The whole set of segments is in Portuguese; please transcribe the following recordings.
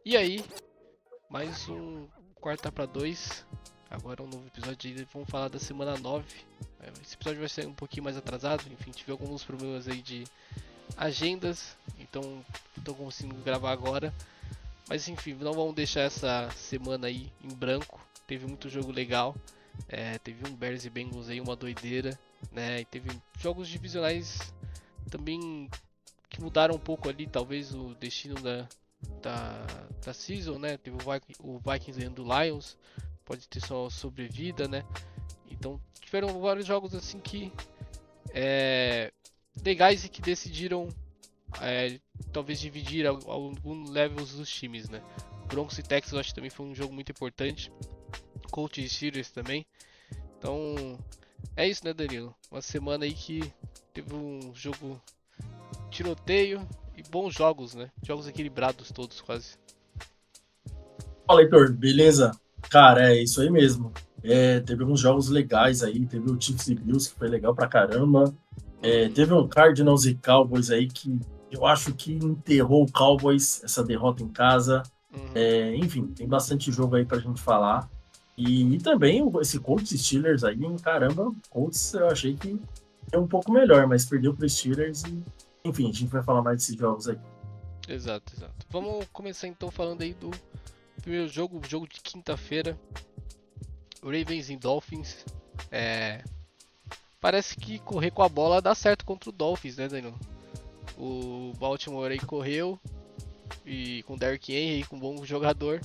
E aí, mais um Quarta para 2. Agora um novo episódio aí, vamos falar da semana 9. Esse episódio vai ser um pouquinho mais atrasado, enfim, tive alguns problemas aí de agendas, então estou conseguindo gravar agora. Mas enfim, não vamos deixar essa semana aí em branco. Teve muito jogo legal, teve um Bears e Bengals aí, uma doideira, né? E teve jogos divisionais também que mudaram um pouco ali, talvez o destino da season, né? Teve o Vikings ganhando do Lions, pode ter só sobrevida, né? Então tiveram vários jogos assim que legais e que decidiram talvez dividir alguns levels dos times, né? Broncos e Texans eu acho que também foi um jogo muito importante. Colts e Steelers também. Então é isso, né, Danilo? Uma semana aí que teve um jogo tiroteio e bons jogos, né? Jogos equilibrados todos quase. Fala, Heitor, beleza? Cara, é isso aí mesmo. Teve alguns jogos legais aí, teve o Chiefs e Bills, que foi legal pra caramba. Uhum, Teve um Cardinals e Cowboys aí que eu acho que enterrou o Cowboys, essa derrota em casa. uhum. Enfim, tem bastante jogo aí pra gente falar. E também esse Colts e Steelers aí, hein, caramba, Colts eu achei que é um pouco melhor, mas perdeu pro Steelers e, enfim, a gente vai falar mais desses jogos aí. Exato, exato. Vamos começar então falando aí do primeiro jogo, o jogo de quinta-feira, Ravens e Dolphins. É, parece que correr com a bola dá certo contra o Dolphins, né, Danilo? O Baltimore aí correu e com o Derrick Henry, com um bom jogador.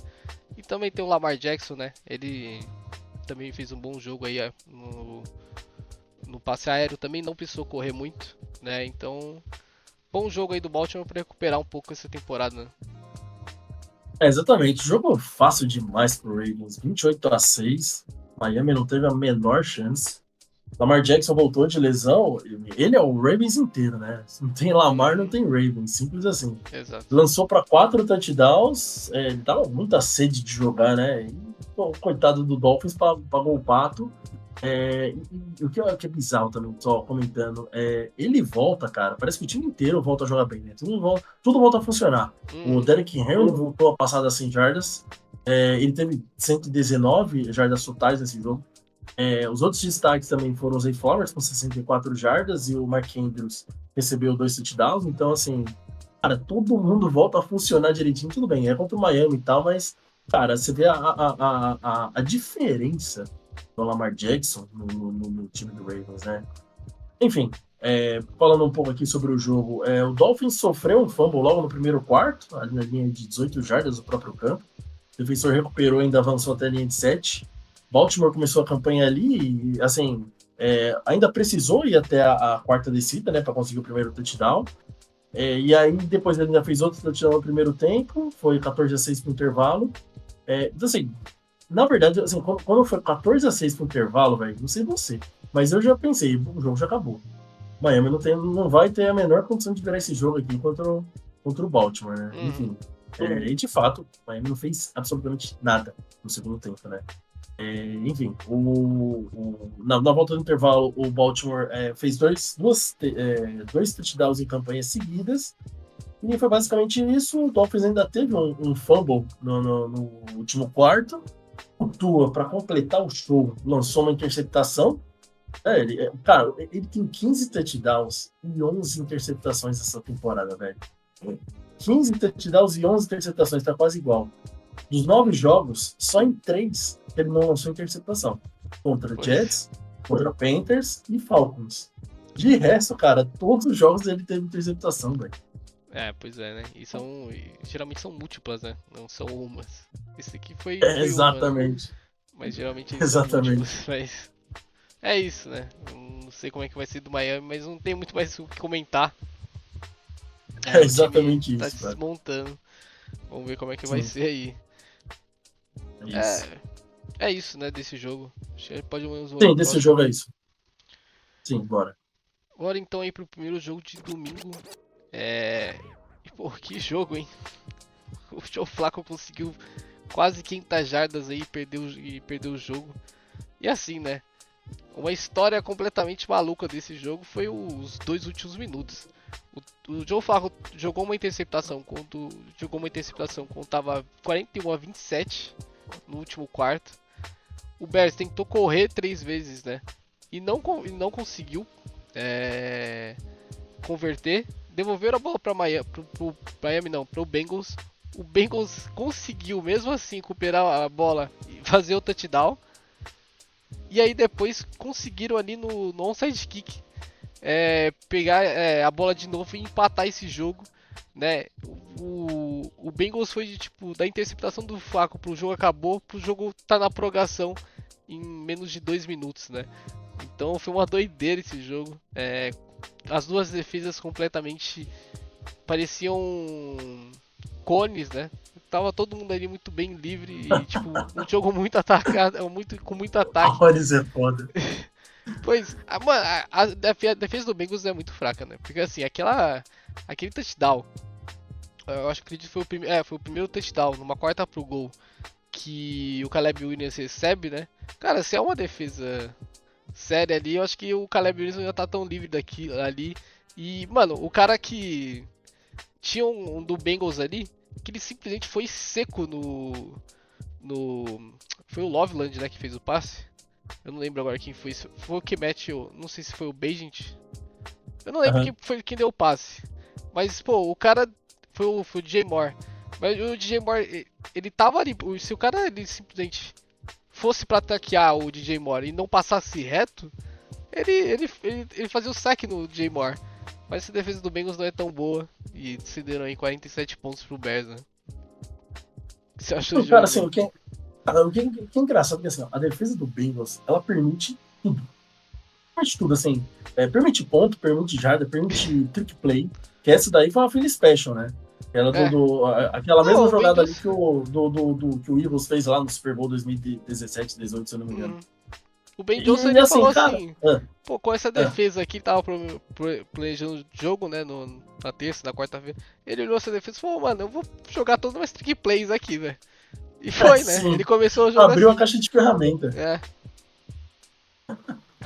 E também tem o Lamar Jackson, né? Ele também fez um bom jogo aí no passe aéreo, também não precisou correr muito, né? Então, bom jogo aí do Baltimore para recuperar um pouco essa temporada, né? Exatamente. Jogo fácil demais pro Ravens. 28-6. Miami não teve a menor chance. Lamar Jackson voltou de lesão. Ele é o Ravens inteiro, né? Se não tem Lamar, não Uhum, tem Ravens. Simples assim. exato. Lançou para 4 touchdowns. Ele tava com muita sede de jogar, né? E, pô, coitado do Dolphins pagou o pato. E o que é bizarro também, só comentando, ele volta, cara. Parece que o time inteiro volta a jogar bem, né? Tudo volta a funcionar. O Uhum, Derrick Henry voltou a passar das 100 jardas. Ele teve 119 jardas totais nesse jogo. Os outros destaques também foram o Zay Flowers com 64 jardas e o Mark Andrews recebeu 2 touchdowns. Então, assim, cara, todo mundo volta a funcionar direitinho. Tudo bem, é contra o Miami e tal, mas, cara, você vê a diferença do Lamar Jackson no time do Ravens, né? Enfim, falando um pouco aqui sobre o jogo, o Dolphins sofreu um fumble logo no primeiro quarto, ali na linha de 18 jardas do próprio campo. O defensor recuperou e ainda avançou até a linha de 7. Baltimore começou a campanha ali e, assim, ainda precisou ir até a quarta descida, né, para conseguir o primeiro touchdown. E aí, depois ele ainda fez outro touchdown no primeiro tempo, foi 14-6 para o intervalo. Então, assim, na verdade, assim, quando foi 14-6 pro intervalo, velho, não sei você, mas eu já pensei, o jogo já acabou. Miami não vai ter a menor condição de virar esse jogo aqui contra o Baltimore, né? uhum. Enfim. E de fato, Miami não fez absolutamente nada no segundo tempo, né? Enfim, na volta do intervalo, o Baltimore fez dois touchdowns em campanhas seguidas. E foi basicamente isso. O Dolphins ainda teve um fumble no último quarto. O Tua, para completar o show, lançou uma interceptação. Cara, ele tem 15 touchdowns e 11 interceptações essa temporada, velho. 15 touchdowns e 11 interceptações, tá quase igual. Dos 9 jogos, só em 3 ele não lançou interceptação. Contra Pois, Jets, contra Panthers e Falcons. De resto, cara, todos os jogos ele teve interceptação, velho. pois é, né? Geralmente são múltiplas, né? Não são umas. Esse aqui foi uma, né? Exatamente. Mas geralmente eles são múltiplas, Exatamente. mas é isso, né? Não sei como é que vai ser do Miami, mas não tem muito mais o que comentar. É O time exatamente tá isso, se cara. desmontando. Vamos ver como é que vai Sim, ser aí. é isso. É, é isso, né, desse jogo. Acho que a gente pode ir no Sim, desse próximo. jogo é isso. Sim, bora. Bora então aí pro primeiro jogo de domingo. É. E, pô, que jogo, hein? O Joe Flacco conseguiu quase 500 jardas aí e perdeu o jogo. E assim, né? Uma história completamente maluca desse jogo foi os dois últimos minutos. O Joe Flacco jogou uma interceptação quando tava 41-27 no último quarto. O Bears tentou correr 3 vezes, né? E não conseguiu converter. Devolveram a bola para pro Bengals. O Bengals conseguiu mesmo assim recuperar a bola e fazer o touchdown. E aí depois conseguiram ali no onside kick pegar a bola de novo e empatar esse jogo, né? O Bengals foi de, tipo, da interceptação do Flacco pro jogo acabou, pro jogo tá na prorrogação em menos de 2 minutos, né? Então foi uma doideira esse jogo. As duas defesas completamente pareciam cones, né? Tava todo mundo ali muito bem livre e tipo um jogo muito atacado, com muito ataque. Horrores é foda. Pois, a defesa do Bengals é muito fraca, né? Porque assim, aquele touchdown, eu acredito que foi o primeiro touchdown, numa quarta pro gol, que o Caleb Williams recebe, né? Cara, se é uma defesa séria ali, eu acho que o Caleb Williams não ia estar tão livre ali. E, mano, o cara que tinha um do Bengals ali, que ele simplesmente foi seco foi o Loveland, né, que fez o passe. Eu não lembro agora quem foi. Foi o que mete não sei se foi o Bagent. Eu não lembro quem deu o passe. Mas, pô, o cara foi o DJ Moore. Mas o DJ Moore, ele tava ali. Se o cara ele simplesmente fosse pra ataquear o DJ Moore e não passasse reto, ele fazia o sack no DJ Moore. Mas essa defesa do Bengals não é tão boa. E decidiram aí 47 pontos pro Bears, né? O que você achou do jogo? Cara, assim, o que é engraçado é que assim, a defesa do Bengals, ela permite tudo. Permite tudo, assim. Permite ponto, permite jarda, permite trick play. Que essa daí foi uma Philly Special, né? Aquela mesma jogada ali que o Eagles fez lá no Super Bowl 2017, 2018, se eu não me engano. O Ben Johnson ele falou cara, assim, pô, com essa defesa aqui, tava planejando o jogo, né, na terça, na quarta-feira, ele olhou essa defesa e falou, mano, eu vou jogar todas as trick plays aqui, velho. E foi, né, ele começou a jogar abriu assim. A caixa de ferramenta.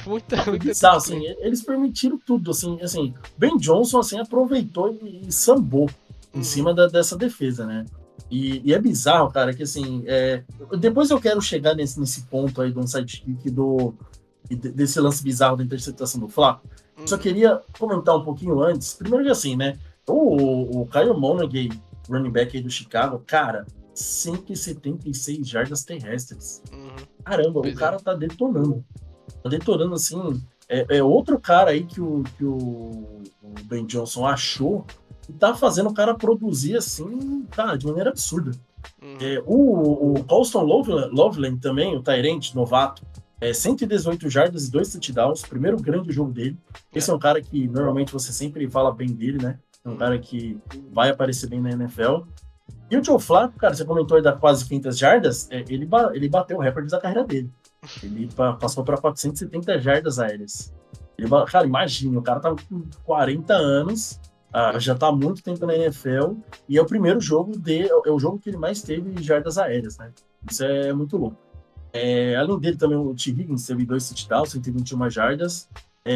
Muita bizarro, assim, eles permitiram tudo, assim, Ben Johnson, assim, aproveitou e sambou em cima dessa defesa, né. E é bizarro, cara, que assim, depois eu quero chegar nesse ponto aí do sidekick desse lance bizarro da interceptação do Flacco. Só queria comentar um pouquinho antes. Primeiro que assim, né, o Kyle Monaghan, running back aí do Chicago, cara, 176 jardas terrestres. Caramba, o cara tá detonando. Tá detonando, assim, outro cara aí que o Ben Johnson achou e tá fazendo o cara produzir assim, cara, de maneira absurda. O Colston Loveland também, o Tyrant novato, 118 jardas e 2 touchdowns, primeiro grande jogo dele. Esse é um cara que normalmente você sempre fala bem dele, né? É um cara que vai aparecer bem na NFL. E o Joe Flacco, cara, você comentou aí da quase 500 jardas, ele bateu o recorde da carreira dele. Ele passou para 470 jardas aéreas. Cara, imagina, o cara tá com 40 anos, já tá há muito tempo na NFL, e é o primeiro jogo é o jogo que ele mais teve jardas aéreas, né? Isso é muito louco. Além dele também o T. Higgins teve 2 touchdowns, 121 jardas,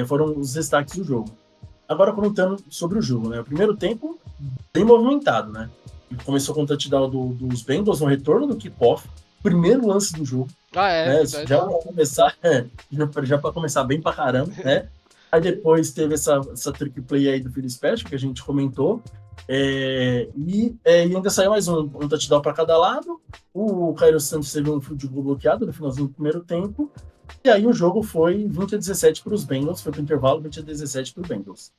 foram os destaques do jogo. Agora comentando sobre o jogo, né? O primeiro tempo, bem movimentado, né? Começou com o touchdown dos Bengals no retorno do kickoff, primeiro lance do jogo. Já para começar bem pra caramba, né? Aí depois teve essa trick play aí do Philly Special, que a gente comentou. E ainda saiu mais um touchdown para cada lado. O Cairo Santos teve um field goal bloqueado no finalzinho do primeiro tempo. E aí o jogo foi 20-17 para os Bengals, foi para o intervalo 20-17 para os Bengals.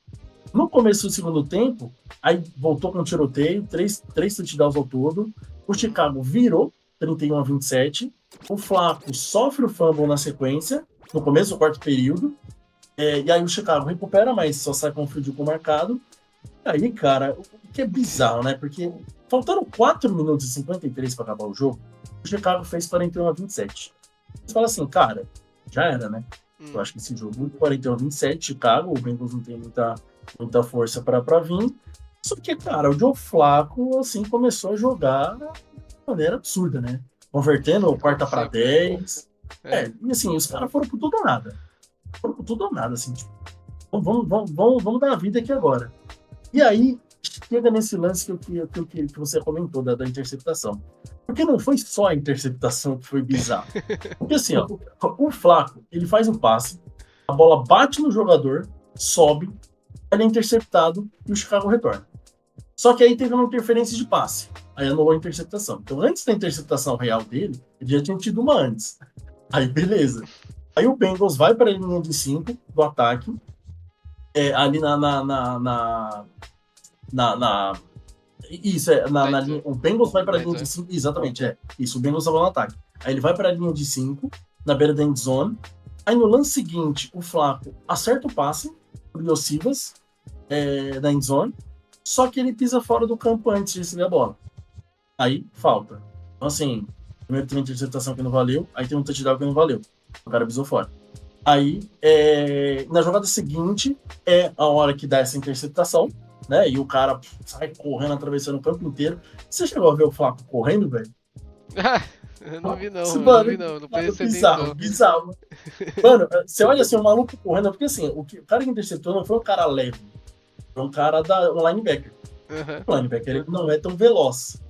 No começo do segundo tempo, aí voltou com um tiroteio, três touchdowns ao todo. O Chicago virou 31-27. O Flacco sofre o fumble na sequência, no começo do quarto período. E aí o Chicago recupera, mas só sai com o field goal marcado. E aí, cara, o que é bizarro, né? Porque faltando 4 minutos e 53 para acabar o jogo, o Chicago fez 41-27. Você fala assim, cara, já era, né? Eu acho que esse jogo, 41-27, Chicago, o Bengals não tem muita força para vir. Só que, cara, o Joe Flacco, assim, começou a jogar de maneira absurda, né? Convertendo quarta para 10. E assim, os caras foram por tudo ou nada. Assim, tipo, vamos dar a vida aqui agora. E aí, chega nesse lance que você comentou da interceptação. Porque não foi só a interceptação que foi bizarro. Porque assim, ó, o Flaco, ele faz um passe, a bola bate no jogador, sobe, ele é interceptado e o Chicago retorna. Só que aí teve uma interferência de passe. Aí anulou a interceptação. Então, antes da interceptação real dele, ele já tinha tido uma antes. Aí, beleza. Aí o Bengals vai para a linha de 5 do ataque, ali isso, na linha, o Bengals vai para a linha de 5, exatamente, isso, o Bengals estava no ataque. Aí ele vai para a linha de 5, na beira da end zone. Aí no lance seguinte, o Flaco acerta o passe pro Yosivas, da end zone, só que ele pisa fora do campo antes de receber a bola. Aí, falta. Então, assim, primeiro tem uma interceptação que não valeu, aí tem um touchdown que não valeu. O cara pisou fora. Aí, na jogada seguinte, é a hora que dá essa interceptação, né? E o cara sai correndo, atravessando o campo inteiro. Você chegou a ver o Flaco correndo, velho? Eu não vi não, não prestei bizarro, bizarro. Mano, você olha assim, o maluco correndo, porque assim, o cara que interceptou não foi um cara leve, foi um cara um linebacker. O linebacker ele não é tão veloz.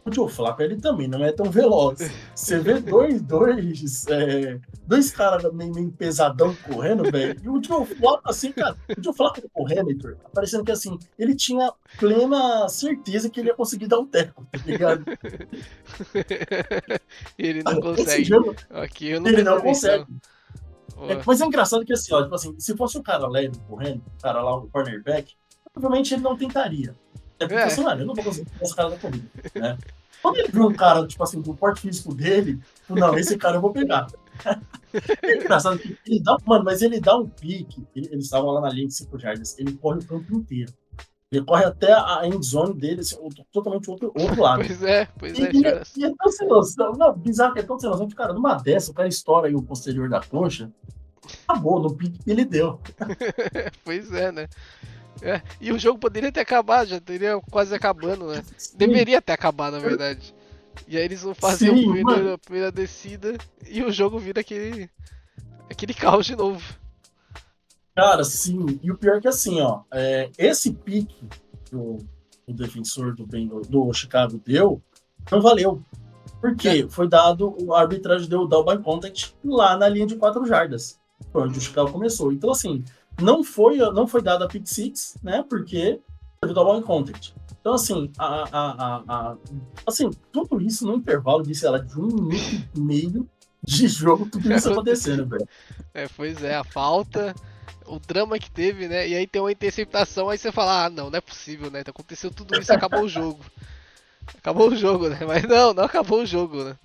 O Joe Flacco, ele também não é tão veloz. Você vê dois caras meio pesadão correndo, velho. E o Joe Flacco, assim, cara, o Joe Flacco correndo, Heitor, parecendo que, assim, ele tinha plena certeza que ele ia conseguir dar um teco, tá ligado? E ele não consegue. Jogo, aqui eu não ele não consegue. Então. Mas é engraçado que, assim, ó, tipo assim, se fosse um cara leve correndo, o cara lá, o cornerback, provavelmente ele não tentaria. Porque assim, mano, eu não vou conseguir esse cara da corrida, né? Quando ele viu um cara, tipo assim, do porte físico dele, não, esse cara eu vou pegar. É engraçado que ele dá, mano, mas ele dá um pique, eles estavam lá na linha de 5 jardas, ele corre o campo inteiro. Ele corre até a end zone dele, assim, totalmente outro lado. Pois é. E é tão sem noção, não, bizarro que é tão sem noção que, cara, numa dessa, o cara estoura aí o posterior da coxa, acabou no pique que ele deu. Pois é, né? E o jogo poderia ter acabado, já teria quase acabando, né? Sim. Deveria ter acabado, na verdade. E aí eles vão fazer a primeira descida e o jogo vira aquele caos de novo. Cara, sim. E o pior é que assim, ó, esse pique que o defensor do Chicago deu, não valeu. Porque foi dado, o arbitragem deu o down by contact lá na linha de 4 jardas. Foi onde o Chicago começou. Então, assim, não foi dada a pick six, né? Porque teve o down by contact. Então, assim, assim, tudo isso no intervalo de, sei lá, de 1 minuto e meio de jogo, tudo isso acontecendo, velho. Pois é, a falta, o drama que teve, né? E aí tem uma interceptação, aí você fala, não é possível, né? Aconteceu tudo isso e acabou o jogo. Acabou o jogo, né? Mas não acabou o jogo, né?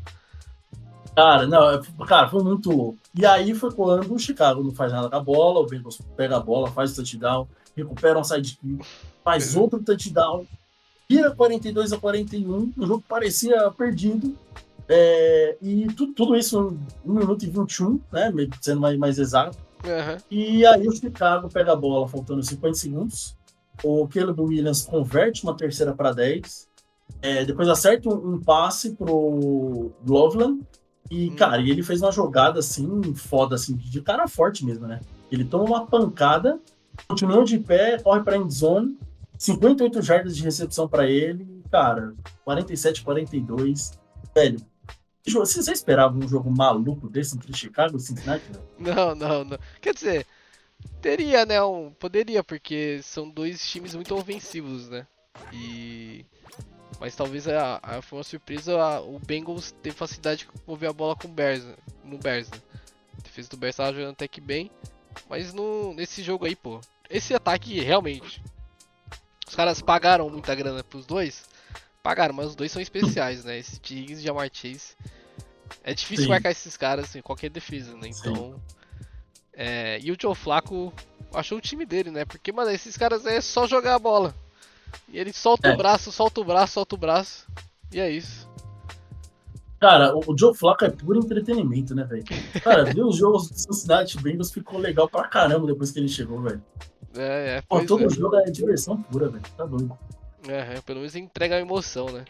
Cara, foi muito louco. E aí foi quando o Chicago não faz nada com a bola, o Bengals pega a bola, faz o touchdown, recupera um sidekick, faz outro touchdown, vira 42-41, o jogo parecia perdido. E tudo isso em 1 minuto e 21, né? Sendo mais exato. E aí o Chicago pega a bola faltando 50 segundos. O Caleb Williams converte uma terceira para 10. Depois acerta um passe pro Loveland. E, cara, ele fez uma jogada assim, foda, assim, de cara forte mesmo, né? Ele toma uma pancada, continua de pé, corre pra endzone, 58 jardas de recepção para ele, cara, 47-42. Velho, você esperava um jogo maluco desse entre Chicago e Cincinnati? Não. Quer dizer, teria, né? Poderia, porque são dois times muito ofensivos, né? Mas talvez foi uma surpresa o Bengals ter facilidade de mover a bola no Bears, né? A defesa do Bears estava jogando até que bem, mas nesse jogo aí, pô, esse ataque realmente, os caras pagaram muita grana pros dois, mas os dois são especiais, né? Esse Diggs e Ja'Marr Chase, é difícil marcar esses caras em qualquer defesa, né? Então, e o Joe Flacco achou o time dele, né? Porque, mano, esses caras é só jogar a bola. E ele solta o braço, e é isso. Cara, o Joe Flacco é puro entretenimento, né, velho? Cara, ver os jogos do Cincinnati Bengals ficou legal pra caramba depois que ele chegou, velho. Todo jogo é diversão pura, velho. Tá doido. Pelo menos entrega a emoção, né?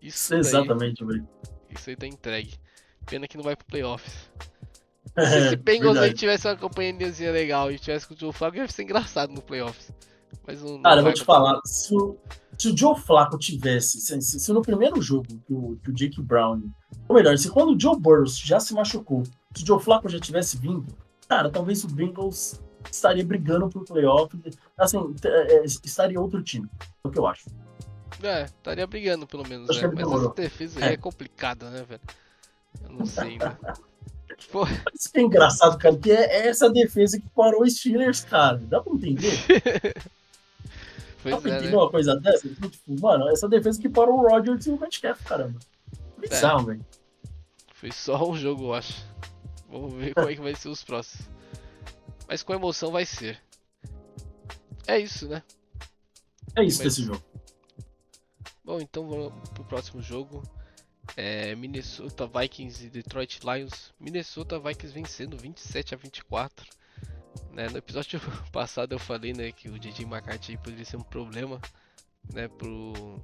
Exatamente, velho. Isso aí tá entregue. Pena que não vai pro playoffs. Se esse Bengals aí tivesse uma companhiazinha legal e tivesse com o Joe Flacco, ia ser engraçado no playoffs. Mas não Cara, eu vou vai te acontecer. falar, se o Joe Flacco tivesse, se no primeiro jogo que o Jake Brown, ou melhor, se quando o Joe Burrow já se machucou, se o Joe Flacco já tivesse vindo, cara, talvez o Bengals estaria brigando por playoff, assim, estaria outro time, é o que eu acho. Estaria brigando pelo menos, Acho que né? ele Mas essa demorou. defesa aí é É. complicada, né, velho? Eu não sei ainda. Pô, Isso que é engraçado, cara, que é essa defesa que parou os Steelers, cara. Dá pra entender? Dá pois pra é, entender né? uma coisa dessa? Tipo, mano, essa defesa que parou o Rodgers e o Metcalf, caramba. É, Bizarro, velho. foi só um jogo, eu acho. Vamos ver como é que vai ser os próximos. Mas com emoção vai ser. É isso, né? É Tem isso desse mais. jogo. Bom, então vamos pro próximo jogo. Minnesota Vikings e Detroit Lions. Minnesota Vikings vencendo 27-24. Né? No episódio passado eu falei, né, que o DJ McCarthy poderia ser um problema, né, pro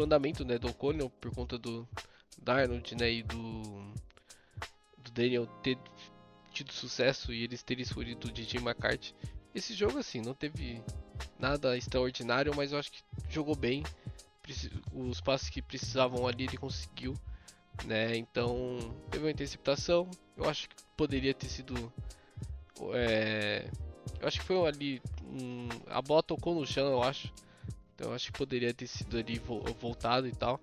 andamento, né, do O'Connell por conta do Darnold, né, e do Daniel ter tido sucesso e eles terem escolhido o DJ McCarthy. Esse jogo assim não teve nada extraordinário, mas eu acho que jogou bem. Os passes que precisavam ali ele conseguiu, né? Então teve uma interceptação. Eu acho que poderia ter sido eu acho que foi ali. A bola tocou no chão, eu acho. Então eu acho que poderia ter sido ali voltado e tal.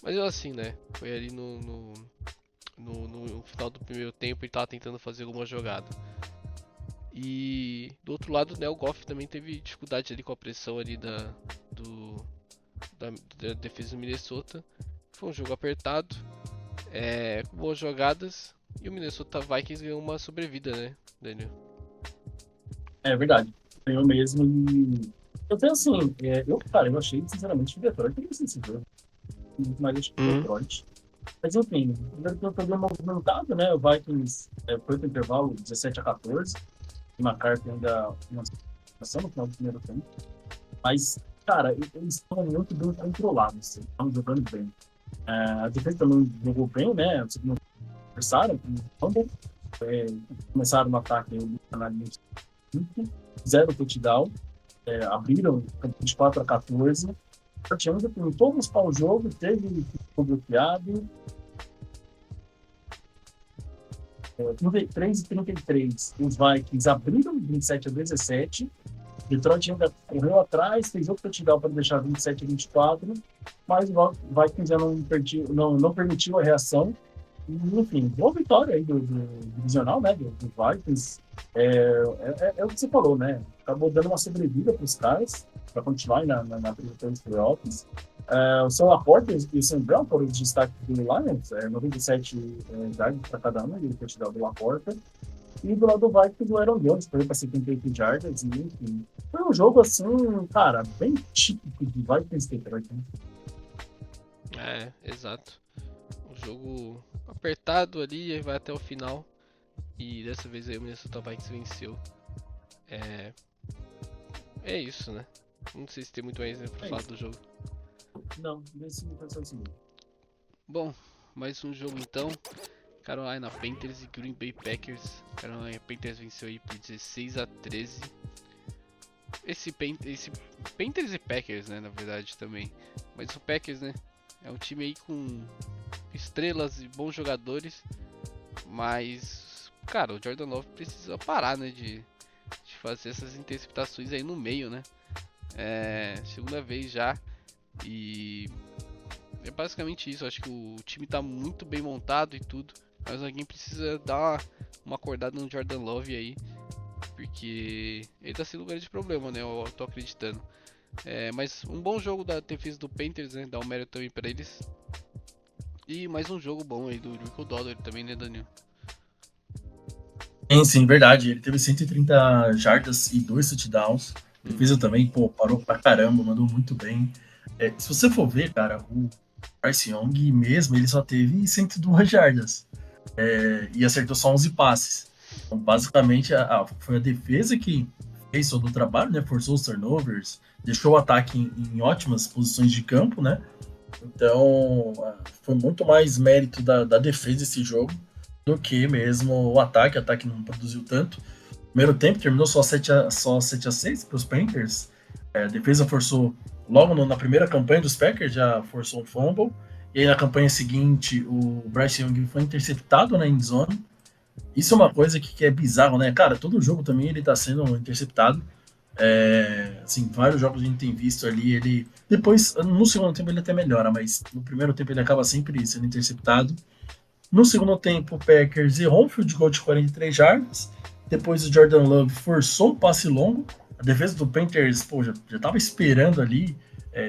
Mas eu assim, né? Foi ali no final do primeiro tempo e tava tentando fazer alguma jogada. E do outro lado, né, o Goff também teve dificuldade ali com a pressão ali do, da defesa do Minnesota. Foi um jogo apertado, com boas jogadas. E o Minnesota Vikings ganhou uma sobrevida, né, Daniel? É verdade. Ganhou mesmo. E eu penso assim, cara, eu achei, sinceramente, que o Detroit teria sido esse jogo. Muito mais acho que o Uhum. Detroit. Mas enfim, o Detroit foi bem movimentado, né? O Vikings foi pro intervalo 17-14. O McCarthy ainda uma situação no final do primeiro tempo. Mas, cara, eles estão muito bem controlados, assim, estão jogando bem. A defesa também jogou bem, né? O segundo adversário, começaram no ataque na linha de 5, fizeram o touchdown, abriram 24-14. O Partianda tentou buscar o jogo, teve bloqueado. 33-33, os Vikings abriram 27-17. Detroit ainda correu atrás, fez outro touchdown para deixar 27-24, mas o Vikings já não permitiu a reação. E, enfim, boa vitória aí do divisional, né? Do Vikings. É o que você falou, né? Acabou dando uma sobrevida para os caras, para continuar na briga dos playoffs. O Sam Laporta e o Sam Brown foram os destaques do Lions, 97 yards para cada um, e o touchdown do Laporta. E do lado do Vikings, o Aaron Jones foi para 78 jardas, e enfim. Foi um jogo, assim, cara, bem típico de Vikings Detroit, né? Exato. Um jogo apertado ali, aí vai até o final. E dessa vez aí o Minnesota Vikings venceu. É, é isso, né? Não sei se tem muito mais pra É falar isso. do jogo. Não, nesse foi assim. Bom, mais um jogo então. Carolina Panthers e Green Bay Packers. Carolina Panthers venceu aí por 16-13. Esse Panthers e Packers, né, na verdade também. Mas o Packers, né, é um time aí com estrelas e bons jogadores, mas cara, o Jordan Love precisa parar, né, de fazer essas interceptações aí no meio, né? Segunda vez já e é basicamente isso. Acho que o time tá muito bem montado e tudo, mas alguém precisa dar uma acordada no Jordan Love aí, porque ele tá sendo um grande problema, né? Eu tô acreditando. Mas um bom jogo da defesa do Panthers, né? Dá um mérito também pra eles. E mais um jogo bom aí do Rico Dollar também, né, Daniel? Sim, verdade. Ele teve 130 jardas e 2 touchdowns. Defesa também, pô, parou pra caramba, mandou muito bem. Se você for ver, cara, o Bryce Young mesmo, ele só teve 102 jardas. E acertou só 11 passes. Então, basicamente, foi a defesa que fez todo o trabalho, né? Forçou os turnovers, deixou o ataque em ótimas posições de campo, né? Então, foi muito mais mérito da defesa esse jogo do que mesmo o ataque. O ataque não produziu tanto. Primeiro tempo terminou só 7-6 para os Panthers. A defesa forçou, logo na primeira campanha dos Packers, já forçou um fumble. E aí na campanha seguinte, o Bryce Young foi interceptado na endzone. Isso é uma coisa que é bizarro, né? Cara, todo jogo também ele tá sendo interceptado. Assim, vários jogos a gente tem visto ali, ele... Depois, no segundo tempo ele até melhora, mas no primeiro tempo ele acaba sempre sendo interceptado. No segundo tempo, o Packers errou um field goal de 43 jardas. Depois o Jordan Love forçou um passe longo. A defesa do Panthers, pô, já tava esperando ali.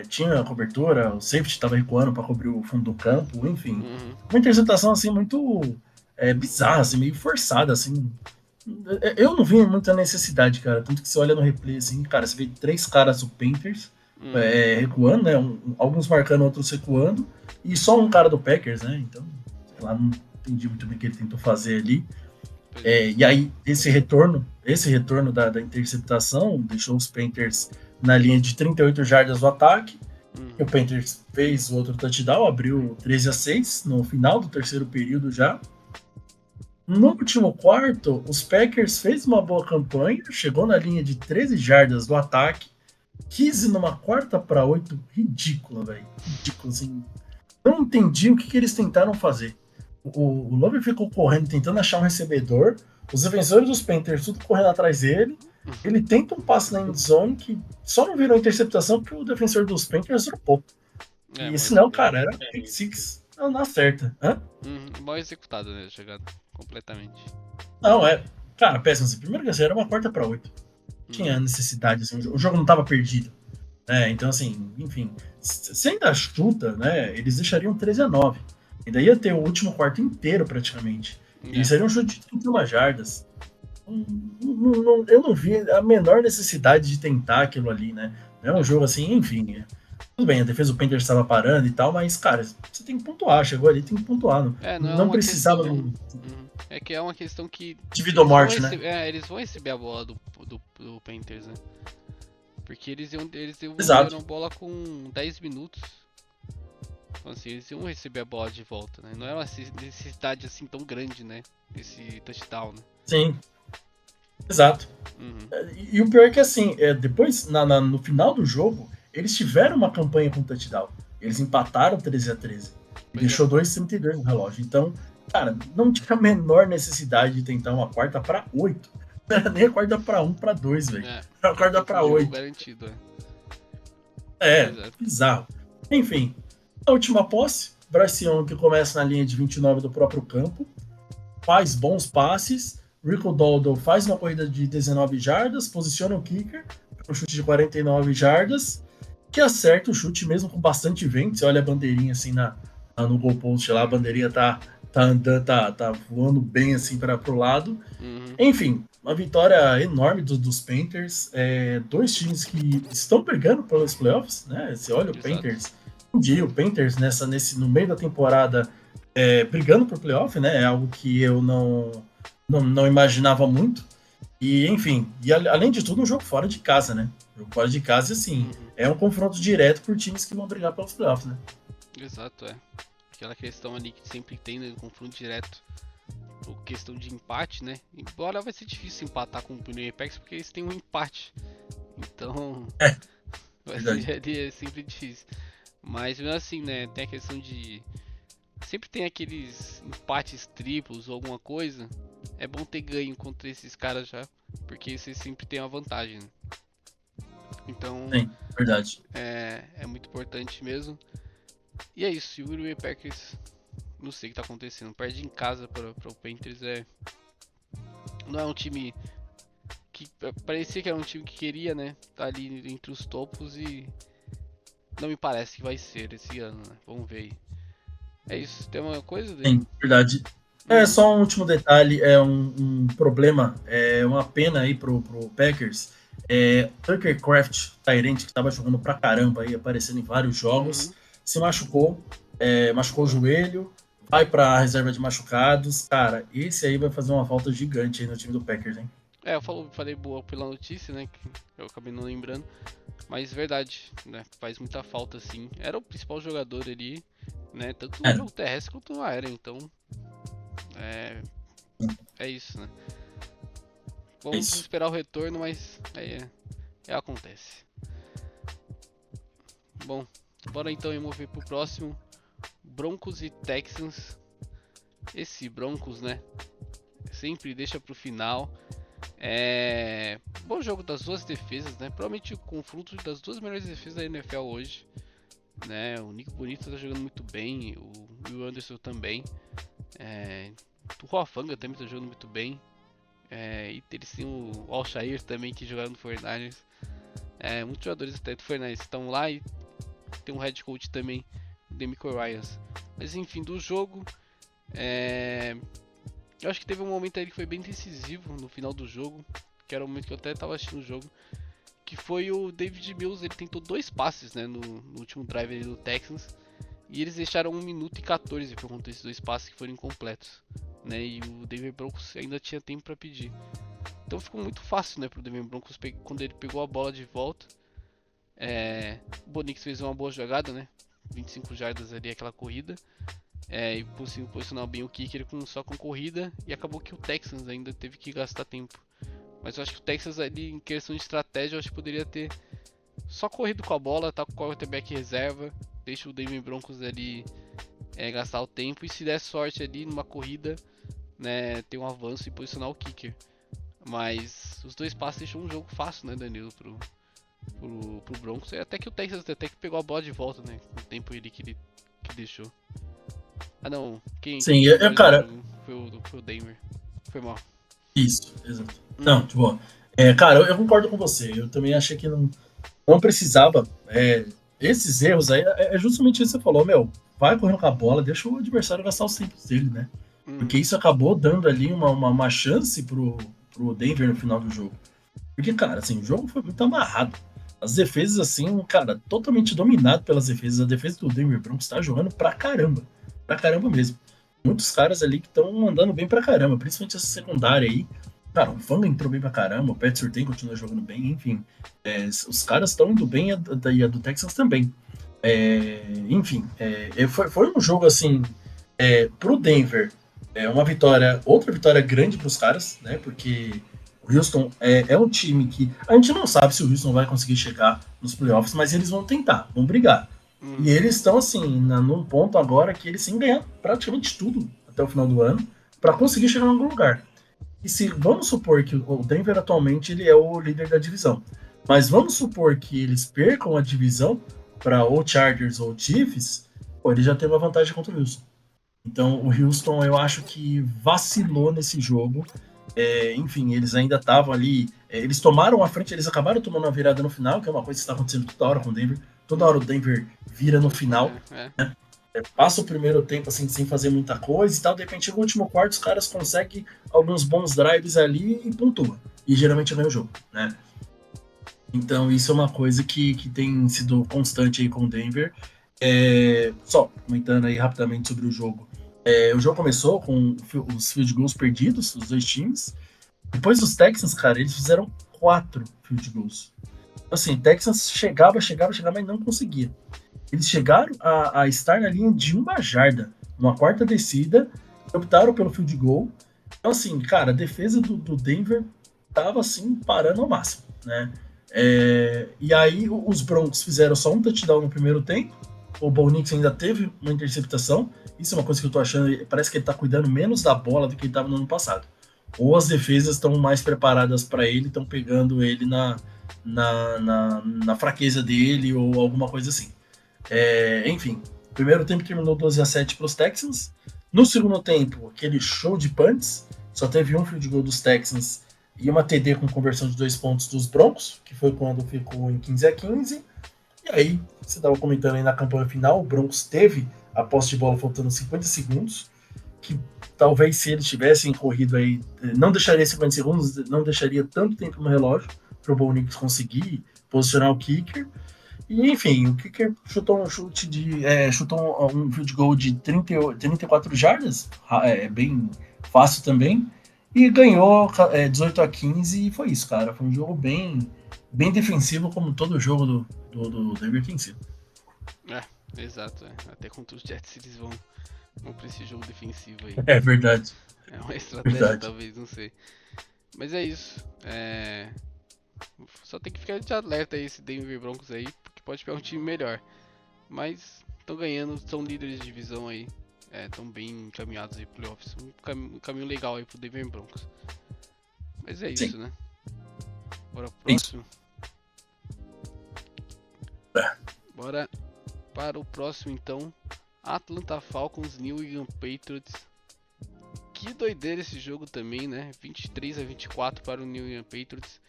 Tinha a cobertura, o safety estava recuando para cobrir o fundo do campo, enfim. Uma interceptação assim muito bizarra, assim, meio forçada, assim. Eu não vi muita necessidade, cara. Tanto que você olha no replay, assim, cara, você vê 3 caras do Panthers recuando, né? Alguns marcando, outros recuando. E só um cara do Packers, né? Então, sei lá, não entendi muito bem o que ele tentou fazer ali. E aí, esse retorno da interceptação deixou os Panthers na linha de 38 jardas do ataque. E o Panthers fez o outro touchdown, abriu 13-6 no final do terceiro período já. No último quarto, os Packers fez uma boa campanha, chegou na linha de 13 jardas do ataque, 15 numa quarta para 8, ridícula, velho. Ridículo, assim. Não entendi o que eles tentaram fazer. O Love ficou correndo, tentando achar um recebedor, os defensores dos Panthers tudo correndo atrás dele, ele tenta um passe na endzone que só não virou interceptação porque o defensor dos Panthers dropou. E senão, cara, era pick six na certa. Mal executado, né? Jogado completamente. Não, cara, péssimo assim. Primeiro que assim, era uma quarta para 8. Tinha necessidade, assim, o jogo não estava perdido. Então, assim, enfim, se ainda chuta, né, eles deixariam 13-9. Ainda ia ter o último quarto inteiro, praticamente. E seria um chute de 31 jardas. Eu não vi a menor necessidade de tentar aquilo ali, né? É um jogo assim, enfim. Tudo bem, a defesa do Panthers estava parando e tal, mas, cara, você tem que pontuar. Chegou ali, tem que pontuar. Não precisava. É que é uma questão que. De vida ou morte, né? Eles vão receber a bola do Panthers, né? Porque eles Exato. a bola com 10 minutos. Então, assim, eles iam receber a bola de volta, né? Não era uma necessidade assim tão grande, né? Esse touchdown, né? Sim. Exato. E o pior é que, assim, depois, no final do jogo, eles tiveram uma campanha com touchdown. Eles empataram 13-13. E deixou 2,32 no relógio. Então, cara, não tinha a menor necessidade de tentar uma quarta para 8. Não era nem a quarta para 1 para 2, velho. Era a quarta para 8. Garantido, bizarro. Enfim, a última posse, Bryce Young que começa na linha de 29 do próprio campo, faz bons passes, Rico Dowdle faz uma corrida de 19 jardas, posiciona o kicker, um chute de 49 jardas, que acerta o chute mesmo com bastante vento. Você olha a bandeirinha assim no goalpost lá, a bandeirinha tá andando, tá voando bem assim para pro lado. Enfim, uma vitória enorme dos Panthers. Dois times que estão brigando pelos playoffs, né? Você olha o Panthers, o Panthers no meio da temporada brigando por playoff, né? É algo que eu não imaginava muito. E, enfim, além de tudo, um jogo fora de casa, né? Jogo fora de casa, assim, é um confronto direto por times que vão brigar pelos playoffs, né? Exato, aquela questão ali que sempre tem, né? Confronto direto. Por questão de empate, né? Embora vai ser difícil empatar com o Green Bay porque eles têm um empate. Então, é sempre difícil. Mas mesmo assim, né? Tem a questão de... Sempre tem aqueles empates triplos ou alguma coisa. É bom ter ganho contra esses caras já, porque você sempre tem uma vantagem. Então, sim, verdade. É muito importante mesmo. E é isso, e o Green Bay Packers, não sei o que tá acontecendo, perde em casa para o Panthers. Não é um time que parecia que era um time que queria, né? Tá ali entre os topos e não me parece que vai ser esse ano, né? Vamos ver aí. É isso, tem uma coisa? Sim, verdade. Só um último detalhe, um problema, uma pena aí pro Packers. Tucker Kraft, Tyrant, que tava jogando pra caramba aí, aparecendo em vários jogos, se machucou, machucou o joelho, vai pra reserva de machucados. Cara, esse aí vai fazer uma falta gigante aí no time do Packers, hein? Eu falei boa pela notícia, né, que eu acabei não lembrando, mas verdade, né, faz muita falta sim. Era o principal jogador ali, né, tanto no jogo terrestre quanto no aéreo, então é isso, né. É Vamos isso. esperar o retorno, mas acontece. Bom, bora então mover pro próximo. Broncos e Texans. Esse Broncos, né? Sempre deixa pro final. Bom jogo das duas defesas, né? Provavelmente o confronto das duas melhores defesas da NFL hoje, né? O Nico Bonito tá jogando muito bem, o Will Anderson também. O Hofanga também tá jogando muito bem. E eles têm o Alshire também, que jogaram no 49ers. Muitos jogadores até do 49ers estão lá, e tem um head coach também, o Demico Ryans. Mas enfim, do jogo, eu acho que teve um momento aí que foi bem decisivo no final do jogo, que era o momento que eu até estava assistindo o jogo, que foi o David Mills. Ele tentou 2 passes, né, no último drive ali do Texans, e eles deixaram 1 minuto e 14 por conta desses 2 passes que foram incompletos, né, e o Denver Broncos ainda tinha tempo para pedir. Então ficou muito fácil, né, pro Denver Broncos quando ele pegou a bola de volta. O Bonix fez uma boa jogada, né, 25 jardas ali aquela corrida. E conseguiu posicionar bem o kicker só com corrida, e acabou que o Texans ainda teve que gastar tempo. Mas eu acho que o Texans ali, em questão de estratégia, eu acho que poderia ter só corrido com a bola, tá com o quarterback reserva, deixa o Denver Broncos ali gastar o tempo, e se der sorte ali numa corrida, né, ter um avanço e posicionar o kicker. Mas os 2 passes deixou um jogo fácil, né, Danilo, pro Broncos. Até que o Texas até que pegou a bola de volta, né, com o tempo ele que deixou. Ah não, quem Sim, finalizou o cara, jogo foi o Denver. Foi mal. isso, exato. Não, tipo, cara, eu concordo com você. Eu também achei que não precisava. Esses erros aí é justamente isso que você falou, meu. Vai correndo com a bola, deixa o adversário gastar os tempos dele, né? Porque isso acabou dando ali uma chance pro Denver no final do jogo. Porque, cara, assim, o jogo foi muito amarrado. As defesas, assim, cara, totalmente dominado pelas defesas. A defesa do Denver Broncos tá jogando pra caramba. Pra caramba mesmo. Muitos caras ali que estão andando bem pra caramba, principalmente essa secundária aí. Cara, o Fanga entrou bem pra caramba, o Pat Surtain continua jogando bem, enfim. Os caras estão indo bem, e a do Texans também. Enfim, foi um jogo, assim, pro Denver, uma vitória, outra vitória grande pros caras, né? Porque o Houston é um time que a gente não sabe se o Houston vai conseguir chegar nos playoffs, mas eles vão tentar, vão brigar. E eles estão, assim, num ponto agora que eles têm que ganhar praticamente tudo até o final do ano para conseguir chegar em algum lugar. E se vamos supor que o Denver atualmente ele é o líder da divisão, mas vamos supor que eles percam a divisão para ou Chargers ou Chiefs, pô, ele já tem uma vantagem contra o Houston. Então o Houston eu acho que vacilou nesse jogo. Enfim, eles ainda estavam ali. Eles tomaram a frente, eles acabaram tomando a virada no final, que é uma coisa que está acontecendo toda hora com o Denver. Toda hora o Denver vira no final. Passa o primeiro tempo assim, sem fazer muita coisa e tal. De repente, no último quarto, os caras conseguem alguns bons drives ali e pontua. E geralmente ganha o jogo, né? Então, isso é uma coisa que tem sido constante aí com o Denver. Só comentando aí rapidamente sobre o jogo. O jogo começou com os field goals perdidos, os dois times. Depois dos Texans, cara, eles fizeram 4 field goals. Assim, Texans chegava, mas não conseguia. Eles chegaram a estar na linha de 1 jarda, numa quarta descida, e optaram pelo field goal. Então, assim, cara, a defesa do Denver tava, assim, parando ao máximo, né? E aí os Broncos fizeram só um touchdown no primeiro tempo. O Bo Nix ainda teve uma interceptação. Isso é uma coisa que eu tô achando, parece que ele tá cuidando menos da bola do que ele tava no ano passado. Ou as defesas estão mais preparadas para ele, estão pegando ele na fraqueza dele ou alguma coisa assim. Enfim, o primeiro tempo terminou 12-7 para os Texans. No segundo tempo, aquele show de punts, só teve um field goal dos Texans e uma TD com conversão de 2 pontos dos Broncos, que foi quando ficou em 15-15. E aí, você estava comentando aí na campanha final, o Broncos teve a posse de bola faltando 50 segundos, que talvez se eles tivessem corrido aí, não deixaria 50 segundos, não deixaria tanto tempo no relógio para o Bo Nix conseguir posicionar o kicker. E, enfim, o kicker chutou um chutou um field goal de 34 jardas, bem fácil também, e ganhou 18-15, e foi isso, cara. Foi um jogo bem defensivo, como todo jogo do Denver tem sido. Exato. Até contra os Jets eles vão pra esse jogo defensivo aí. É verdade. É uma estratégia, talvez, não sei. Mas é isso. Só tem que ficar de alerta aí esse Denver Broncos aí, porque pode pegar um time melhor. Mas estão ganhando, são líderes de divisão aí. Estão bem encaminhados aí pro playoffs. Um caminho legal aí pro Denver Broncos. Mas é isso, Sim. né? Bora pro Isso. próximo. Bora para o próximo então. Atlanta Falcons, New England Patriots. Que doideira esse jogo também, né? 23-24 para o New England Patriots.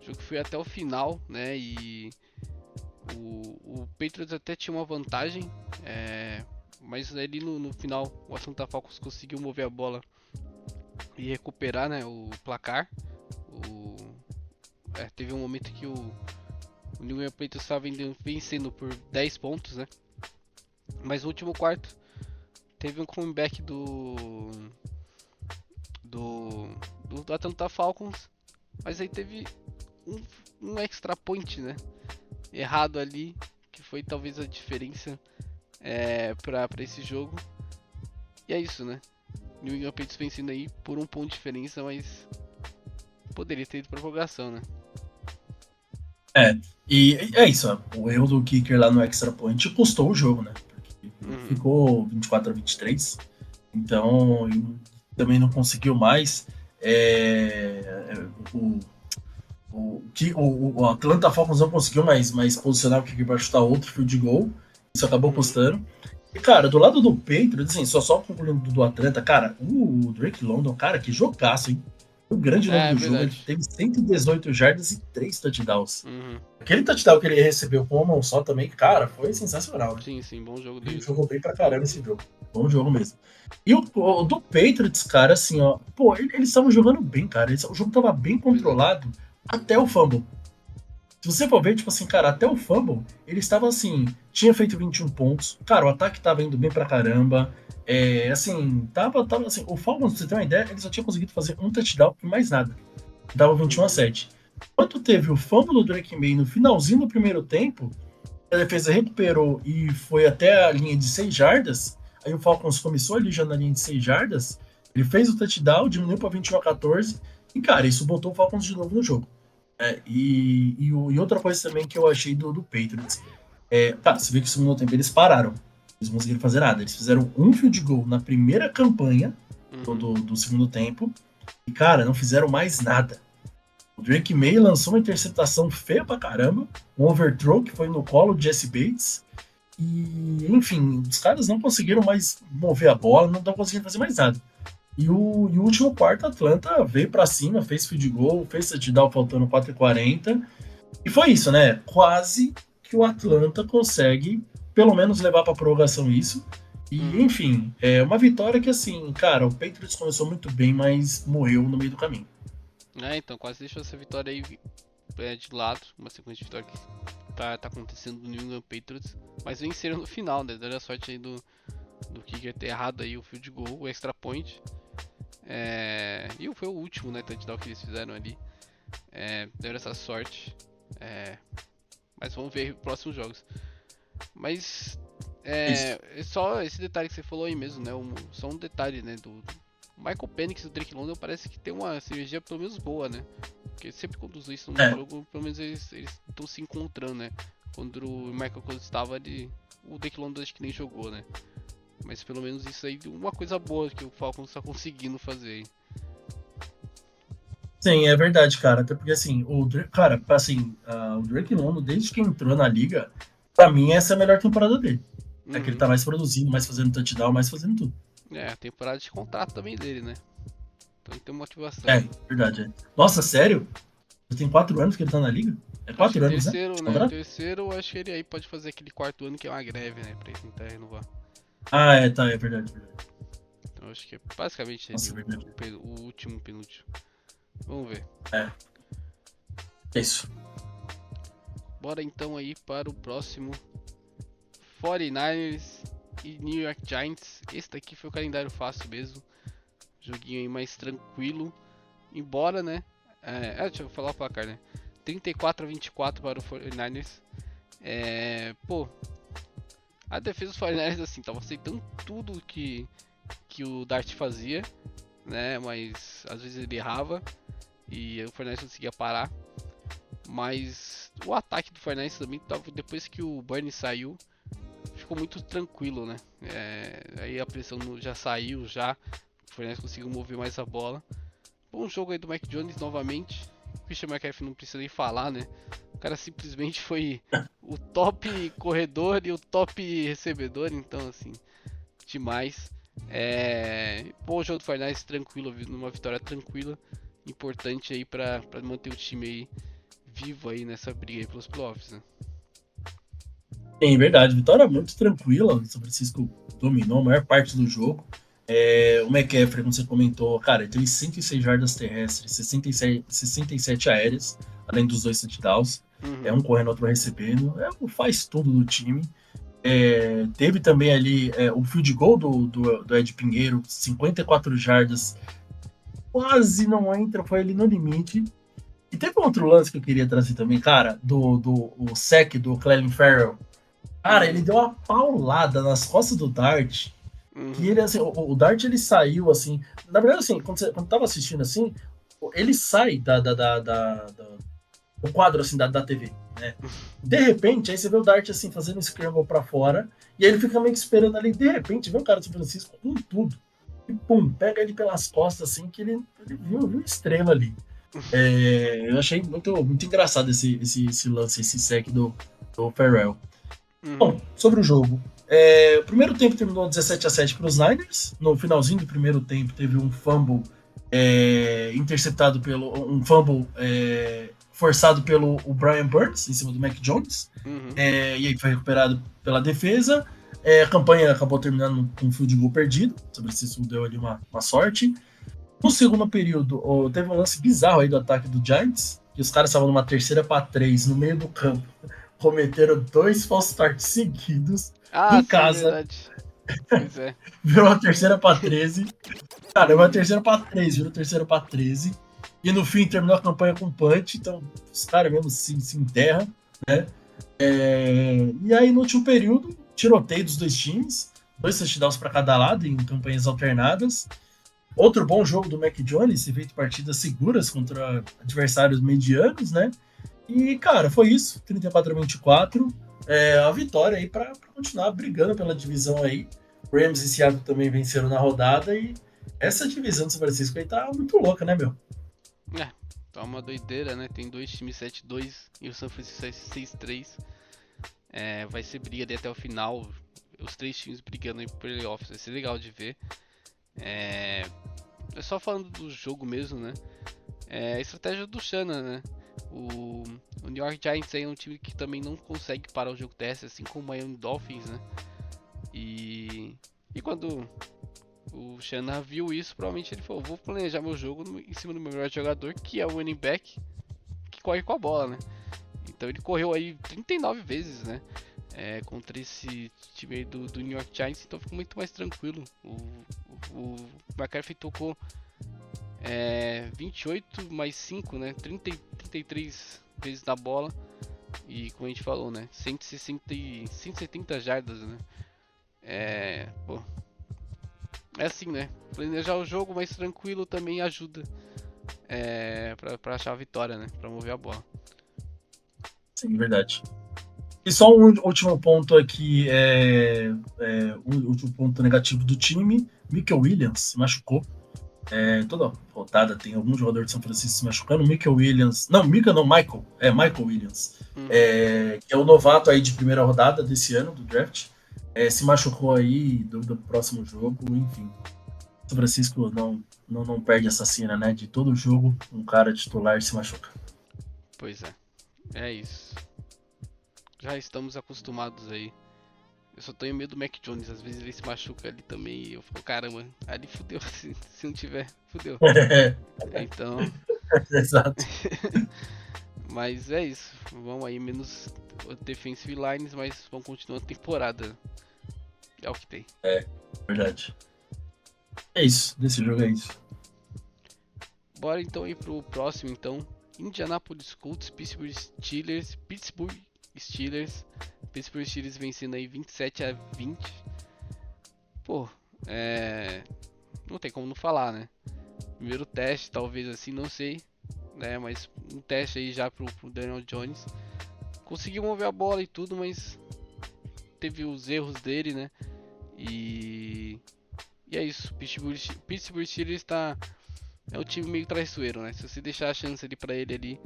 O jogo foi até o final, né? E o Patriots até tinha uma vantagem, mas ali no final o Atlanta Falcons conseguiu mover a bola e recuperar, né, o placar. Teve um momento que o New England Patriots estava vencendo por 10 pontos, né? Mas no último quarto teve um comeback do Atlanta Falcons, mas aí teve um extra point, né? Errado ali, que foi talvez a diferença para esse jogo. E é isso, né? New England Patriots vencendo aí por um ponto de diferença, mas poderia ter ido pra prorrogação, né? E é isso, ó, o erro do kicker lá no extra point custou o jogo, né? Porque ficou 24-23, então também não conseguiu mais. O Atlanta Falcons não conseguiu mais posicionar o kicker para chutar outro field goal, isso acabou custando. E, cara, do lado do Patriots, assim, só concluindo do Atlanta, cara, o Drake London, cara, que jogaço, hein? O grande nome do jogo, ele teve 118 jardas e 3 touchdowns. Aquele touchdown que ele recebeu com uma mão só também, cara, foi sensacional, né? Sim, bom jogo dele. Ele jogou bem pra caramba esse jogo. Bom jogo mesmo. E o do Patriots, cara, assim, ó, pô, eles estavam jogando bem, cara. O jogo tava bem controlado até o fumble. Se você for ver, tipo assim, cara, até o fumble, ele estava assim, tinha feito 21 pontos, cara, o ataque tava indo bem pra caramba, assim, tava assim, o Falcons, pra você ter uma ideia, ele só tinha conseguido fazer um touchdown e mais nada, dava 21-7. Quando teve o fumble do Drake May no finalzinho do primeiro tempo, a defesa recuperou e foi até a linha de 6 jardas, aí o Falcons começou ali já na linha de 6 jardas, ele fez o touchdown, diminuiu pra 21-14, e cara, isso botou o Falcons de novo no jogo. E outra coisa também que eu achei do Patriots. Tá, você vê que no segundo tempo eles pararam. Eles não conseguiram fazer nada. Eles fizeram um field goal na primeira campanha do segundo tempo. E, cara, não fizeram mais nada. O Drake May lançou uma interceptação feia pra caramba. Um overthrow que foi no colo de Jesse Bates. E, enfim, os caras não conseguiram mais mover a bola, não estão conseguindo fazer mais nada. E o último quarto, a Atlanta veio para cima, fez field goal, fez touchdown faltando 4:40. E foi isso, né? Quase que o Atlanta consegue, pelo menos, levar para prorrogação isso. E, enfim, é uma vitória que, assim, cara, o Patriots começou muito bem, mas morreu no meio do caminho. Então, quase deixou essa vitória aí de lado, uma sequência de vitória que tá acontecendo no New England Patriots, mas venceram no final, né? Deram a sorte aí do kicker ter errado aí o field goal, o extra point. E foi o último, né, touchdown que eles fizeram ali. Deram essa sorte. Mas vamos ver os próximos jogos. Mas só esse detalhe que você falou aí mesmo, né? Só um detalhe, né? Do Michael Penix e o Drake London parece que tem uma sinergia pelo menos boa, né? Porque sempre quando os dois estão no jogo, pelo menos eles estão se encontrando, né? Quando o Michael Cole estava ali, o Drake London acho que nem jogou, né? Mas pelo menos isso aí é uma coisa boa que o Falcons está conseguindo fazer aí. Sim, é verdade, cara. Até porque, assim, o Drake London, desde que entrou na liga, pra mim essa é a melhor temporada dele. É que ele tá mais produzindo, mais fazendo touchdown, mais fazendo tudo. A temporada de contrato também dele, né? Então ele tem motivação. Verdade. Nossa, sério? Já tem 4 anos que ele tá na liga? 4 anos, terceiro, né? Terceiro, acho que ele aí pode fazer aquele quarto ano que é uma greve, né? Pra ele tentar renovar. É verdade. Então acho que é basicamente o último penúltimo. Vamos ver. É isso. Bora então aí para o próximo 49ers e New York Giants. Esse daqui foi o calendário fácil mesmo. Joguinho aí mais tranquilo. Embora, né? Deixa eu falar o placar, né? 34-24 para o 49ers. A defesa dos 49ers assim, tava aceitando tudo que o Dart fazia, né? Mas às vezes ele errava. e o Fortnite conseguia parar. Mas o ataque do Fortnite também, depois que o Burnie saiu, ficou muito tranquilo, né? Aí a pressão já saiu, o Fortnite conseguiu mover mais a bola. Bom jogo aí do Mac Jones novamente. O Christian McCaffrey não precisa nem falar, né? O cara simplesmente foi o top corredor e o top recebedor, então assim, demais. Bom jogo do Fortnite, tranquilo, numa vitória tranquila, importante aí pra manter o time aí vivo aí nessa briga aí pelos playoffs, né? Em verdade, vitória muito tranquila. O São Francisco dominou a maior parte do jogo. O McCaffrey, como você comentou, cara, ele teve 106 jardas terrestres, 67 aéreas, além dos 2 touchdowns. Um correndo, outro recebendo. Faz tudo do time. Teve também ali o field goal do Ed Pinheiro, 54 jardas. Quase não entra, foi ali no limite. E teve um outro lance que eu queria trazer também, cara, o sec do Clelin Ferrell. Cara, ele deu uma paulada nas costas do Dart. Que ele, assim, o Dart ele saiu assim. Na verdade, assim, quando tava assistindo assim, ele sai do quadro assim da TV, né? De repente, aí você vê o Dart assim, fazendo um scramble pra fora, e aí ele fica meio que esperando ali. De repente, vê um cara do São Francisco com tudo. E pum, pega ele pelas costas, assim, que ele viu estrela ali. Eu achei muito engraçado esse lance, esse sec do Ferrell. Bom, sobre o jogo. O primeiro tempo terminou 17-7 para os Niners. No finalzinho do primeiro tempo teve um fumble interceptado um fumble forçado pelo o Brian Burns em cima do Mac Jones. E aí foi recuperado pela defesa. A campanha acabou terminando com um field goal perdido. O São Francisco deu ali uma sorte. No segundo período, teve um lance bizarro aí do ataque do Giants, que os caras estavam numa 3ª-3 no meio do campo. Cometeram 2 false starts seguidos em casa. Verdade. Pois é. Virou uma 3ª-13. Cara, uma 3ª-3, virou 3ª-13. E no fim terminou a campanha com punch, então os caras mesmo se enterram, né? E aí no último período, tiroteio dos 2 times, 2 touchdowns para cada lado em campanhas alternadas. Outro bom jogo do Mac Jones, feito partidas seguras contra adversários medianos, né? E, cara, foi isso. 34-24. A vitória aí para continuar brigando pela divisão aí. Rams e Seattle também venceram na rodada. E essa divisão do São Francisco aí tá muito louca, né, meu? Tá uma doideira, né? Tem 2 times 7-2 e o São Francisco 6-3. Vai ser briga ali até o final. Os 3 times brigando aí pro playoffs. Vai ser legal de ver. Só falando do jogo mesmo, né? A estratégia do Shanahan, né? O New York Giants aí é um time que também não consegue parar o jogo terrestre, assim como o Miami Dolphins, né? E quando o Shanahan viu isso, provavelmente ele falou: vou planejar meu jogo em cima do meu melhor jogador, que é o running back, que corre com a bola, né? Então ele correu aí 39 vezes, né? Contra esse time aí do New York Giants, então ficou muito mais tranquilo. O McCaffrey tocou 28 mais 5, né? 33 vezes na bola. E como a gente falou, né? 170 jardas, né? Pô. É assim, né? Planejar o jogo mais tranquilo também ajuda pra achar a vitória, né? Pra mover a bola. Sim, verdade. E só um último ponto aqui, um último ponto negativo do time. Michael Williams se machucou. Toda rodada tem algum jogador de São Francisco se machucando. Michael Williams. Não, Michael. Michael Williams. Que é o novato aí de primeira rodada desse ano, do draft. Se machucou aí do próximo jogo, enfim. São Francisco não perde essa cena, né? De todo jogo, um cara titular se machuca. Pois é. É isso. Já estamos acostumados aí. Eu só tenho medo do Mac Jones, às vezes ele se machuca ali também e eu falo, caramba, ali fudeu, se não tiver, fudeu. Então. Exato. Mas é isso, vamos aí, menos defensive lines, mas vamos continuar a temporada. É o que tem. Verdade. É isso, desse jogo é isso. Bora então ir pro próximo então. Indianapolis Colts, Pittsburgh Steelers. Pittsburgh Steelers vencendo aí 27-20. Pô, não tem como não falar, né? Primeiro teste, talvez assim, não sei. né? Mas um teste aí já pro Daniel Jones. Conseguiu mover a bola e tudo, mas teve os erros dele, né? E é isso. Pittsburgh Steelers é um time meio traiçoeiro, né? Se você deixar a chance ali pra ele ali,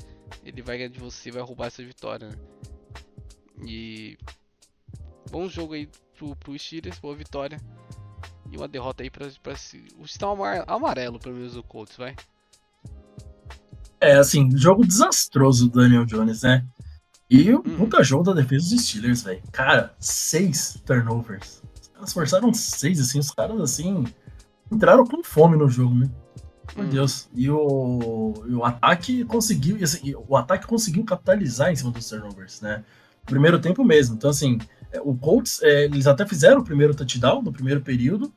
ele vai ganhar de você, vai roubar essa vitória, né? E bom jogo aí pro Steelers, boa vitória. E uma derrota aí pra o está amarelo pelo menos o Colts, vai. Assim, jogo desastroso do Daniel Jones, né? E o Uhum. puta jogo da defesa dos Steelers, velho. Cara, 6 turnovers. Os caras forçaram 6, assim, os caras, assim, entraram com fome no jogo, né? Meu Deus. E o ataque conseguiu, assim, o ataque conseguiu capitalizar em cima dos turnovers, né? Primeiro tempo mesmo. Então, assim, o Colts, eles até fizeram o primeiro touchdown no primeiro período.